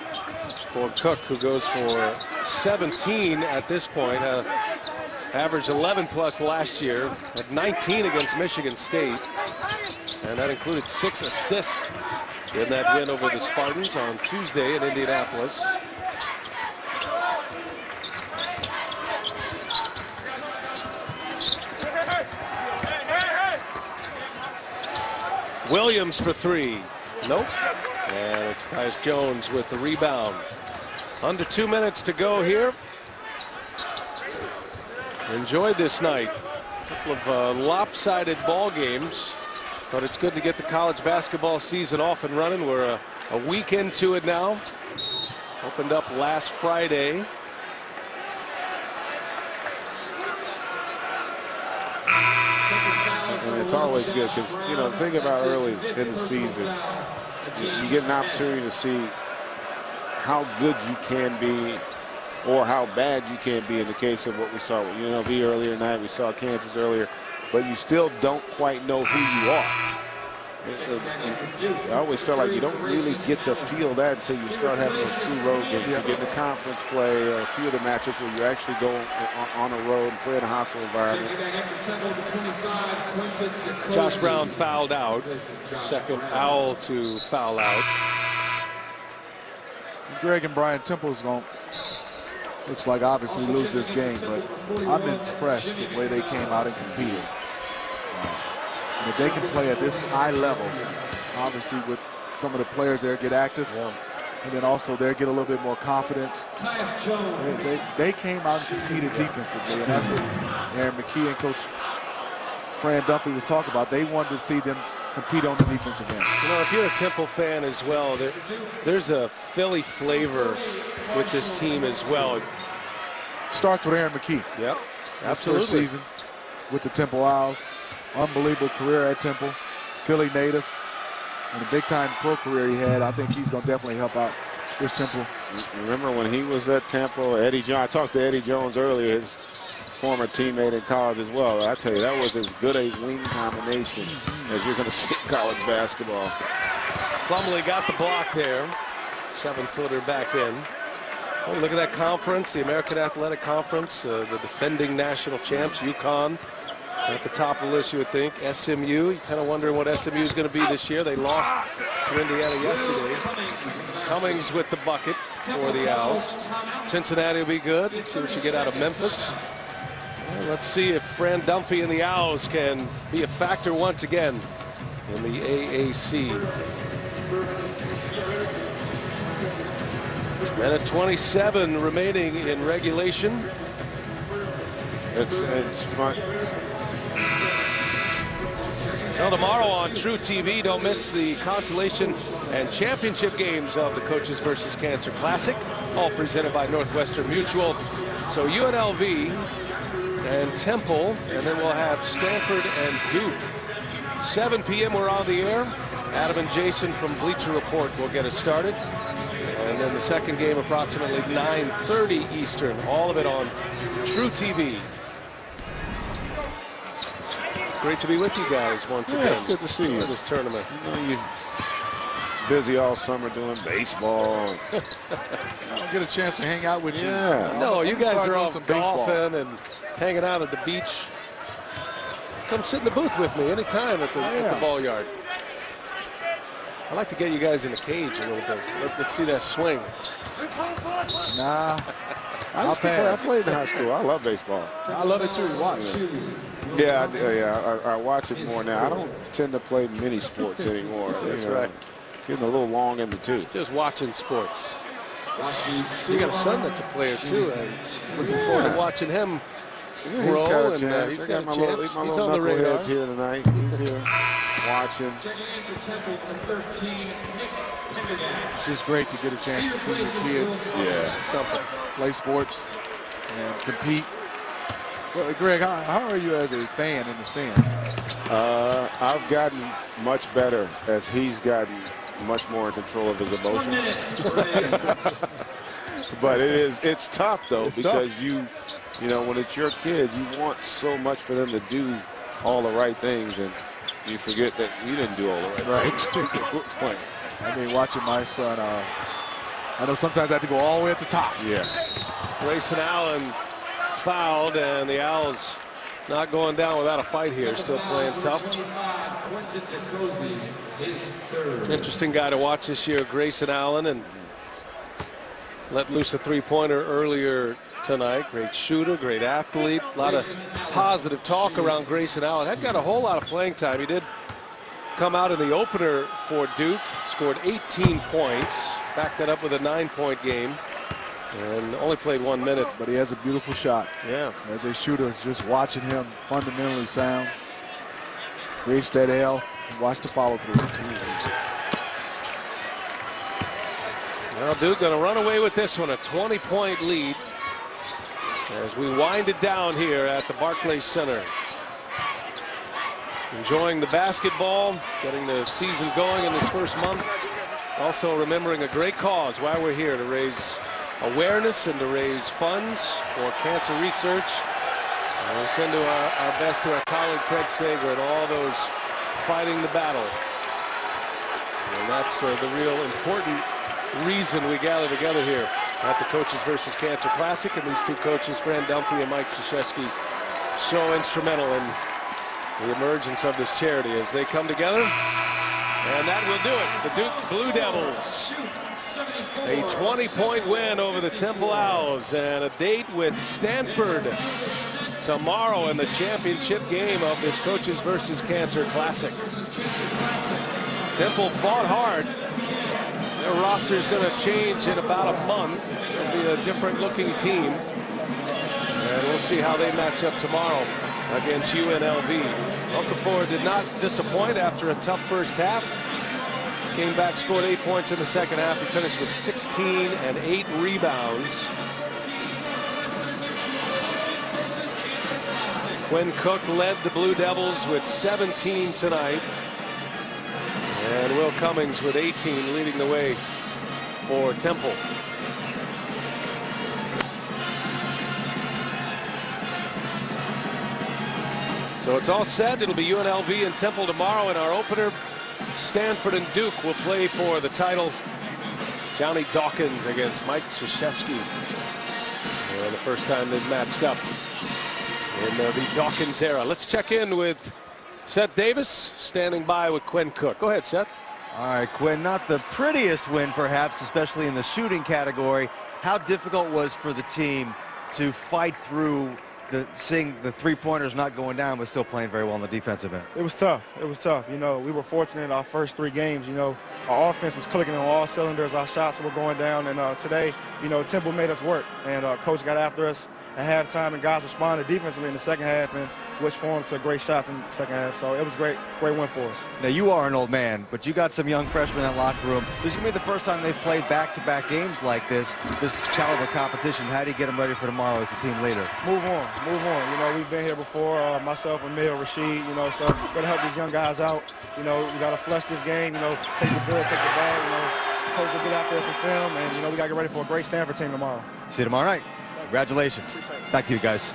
for Cook, who goes for 17 at this point. Averaged 11+ last year, had 19 against Michigan State, and that included 6 assists in that win over the Spartans on Tuesday in Indianapolis. Williams for 3. Nope. And it's Tyus Jones with the rebound. Under 2 minutes to go here. Enjoyed this night. A couple of lopsided ball games, but it's good to get the college basketball season off and running. We're a week into it now. Opened up last Friday. And it's always good because, you know, think about early in the season, you get an opportunity to see how good you can be or how bad you can be in the case of what we saw with UNLV earlier tonight. We saw Kansas earlier, but you still don't quite know who you are. I always felt like you don't really get to feel that until you start having those true road games. You get into conference play, a few of the matches where you actually go on a road and play in a hostile environment. Josh Brown fouled out. Second Owl to foul out. Greg and Brian Temple's going looks like obviously lose this game, but I'm impressed the way they came out and competed. And if they can play at this high level, obviously with some of the players there get active, and then also they get a little bit more confidence. They came out and competed defensively, and that's what Aaron McKee and Coach Fran Duffy was talking about. They wanted to see them compete on the defensive end. You know, if you're a Temple fan as well, there's a Philly flavor with this team as well. Starts with Aaron McKee. Yep, absolutely. First season with the Temple Owls. Unbelievable career at Temple, Philly native, and a big-time pro career he had. I think he's going to definitely help out this Temple. Remember when he was at Temple, Eddie Jones, I talked to Eddie Jones earlier, his former teammate in college as well. I tell you, that was as good a wing combination as you're going to see in college basketball. Plumlee got the block there. 7-footer back in. Oh, look at that conference, the American Athletic Conference, the defending national champs, UConn. At the top of the list, you would think. SMU, you're kind of wondering what SMU is going to be this year. They lost to Indiana yesterday. Cummings with the bucket for the Owls. Cincinnati will be good. See what you get out of Memphis. Well, let's see if Fran Duffy and the Owls can be a factor once again in the AAC. And at 27 remaining in regulation. It's fun. Now tomorrow on True TV, don't miss the consolation and championship games of the Coaches versus Cancer Classic, all presented by Northwestern Mutual. So UNLV and Temple, and then we'll have Stanford and Duke. 7 p.m. we're on the air. Adam and Jason from Bleacher Report will get us started. And then the second game approximately 9:30 Eastern. All of it on True TV. Great to be with you guys once again. It's good to see you. For this tournament. You know, you're busy all summer doing baseball. I don't get a chance to hang out with you. Yeah. No, you guys are all some baseball. golfing and hanging out at the beach. Come sit in the booth with me anytime at the ball yard. I like to get you guys in the cage a little bit. Let's see that swing. Nah. I played in high school. I love baseball. I love it too. Watch. Yeah, I watch it more now. I don't tend to play mini sports anymore. That's right. Getting a little long in the tooth. Just watching sports. You got a son that's a player too, and looking forward to watching him grow. He's got a and chance. he's I got a my chance. little He's on the radar. knuckleheads here tonight. He's here watching. It's just great to get a chance to see your kids play sports and compete. Well, Greg, how are you as a fan in the stands? I've gotten much better as he's gotten much more in control of his emotions. But it's tough though, because you know, when it's your kid, you want so much for them to do all the right things, and you forget that you didn't do all the right things. I mean, watching my son, I know sometimes I have to go all the way at the top. Yeah. Grayson Allen fouled, and the Owls not going down without a fight here, still playing tough. Interesting guy to watch this year, Grayson Allen, and let loose a three-pointer earlier tonight. Great shooter, great athlete, a lot of positive talk around Grayson Allen. Had got a whole lot of playing time. He did come out in the opener for Duke, scored 18 points, backed that up with a 9-point game, and only played 1 minute. But he has a beautiful shot. Yeah. As a shooter, just watching him fundamentally sound. Reach that L, watch the follow through. Well, Duke going to run away with this one, a 20-point lead as we wind it down here at the Barclays Center. Enjoying the basketball, getting the season going in this first month. Also remembering a great cause while we're here to raise awareness and to raise funds for cancer research. And we'll send our best to our colleague Craig Sager and all those fighting the battle. And that's the real important reason we gather together here at the Coaches versus Cancer Classic. And these two coaches, Fran Dunphy and Mike Krzyzewski, so instrumental in the emergence of this charity as they come together. And that will do it. The Duke Blue Devils, a 20-point win over the Temple Owls, and a date with Stanford tomorrow in the championship game of this Coaches versus Cancer Classic. Temple fought hard. Their roster is going to change in about a month. It'll be a different looking team. And we'll see how they match up tomorrow against UNLV. Okafor did not disappoint after a tough first half. Came back, scored 8 points in the second half. He finished with 16 and 8 rebounds. Quinn Cook led the Blue Devils with 17 tonight. And Will Cummings with 18 leading the way for Temple. So it's all set. It'll be UNLV and Temple tomorrow in our opener. Stanford and Duke will play for the title. Johnny Dawkins against Mike Krzyzewski. And the first time they've matched up in the Dawkins era. Let's check in with Seth Davis, standing by with Quinn Cook. Go ahead, Seth. All right, Quinn, not the prettiest win, perhaps, especially in the shooting category. How difficult was for the team to fight through seeing the three-pointers not going down, but still playing very well on the defensive end? It was tough. It was tough. You know, we were fortunate in our first 3 games. You know, our offense was clicking on all cylinders. Our shots were going down. And today, you know, Temple made us work. And Coach got after us at halftime, and guys responded defensively in the second half, and which formed to great shots in the second half. So it was great win for us. Now, you are an old man, but you got some young freshmen in that locker room. This is going to be the first time they've played back-to-back games like this caliber competition. How do you get them ready for tomorrow as the team leader? Move on. You know, we've been here before, myself, Emil, Rashid, you know, so we're going to help these young guys out. You know, we got to flush this game, you know, take the good, take the bad, you know, coach will get out there some film, and, you know, we got to get ready for a great Stanford team tomorrow. See you tomorrow night. Congratulations. Back to you guys.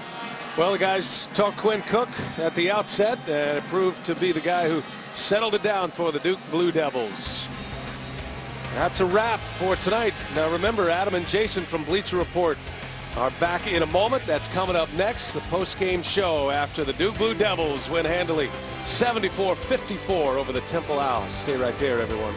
Well, the guys talked Quinn Cook at the outset, and it proved to be the guy who settled it down for the Duke Blue Devils. That's a wrap for tonight. Now remember, Adam and Jason from Bleacher Report are back in a moment. That's coming up next, the post-game show after the Duke Blue Devils win handily 74-54 over the Temple Owls. Stay right there, everyone.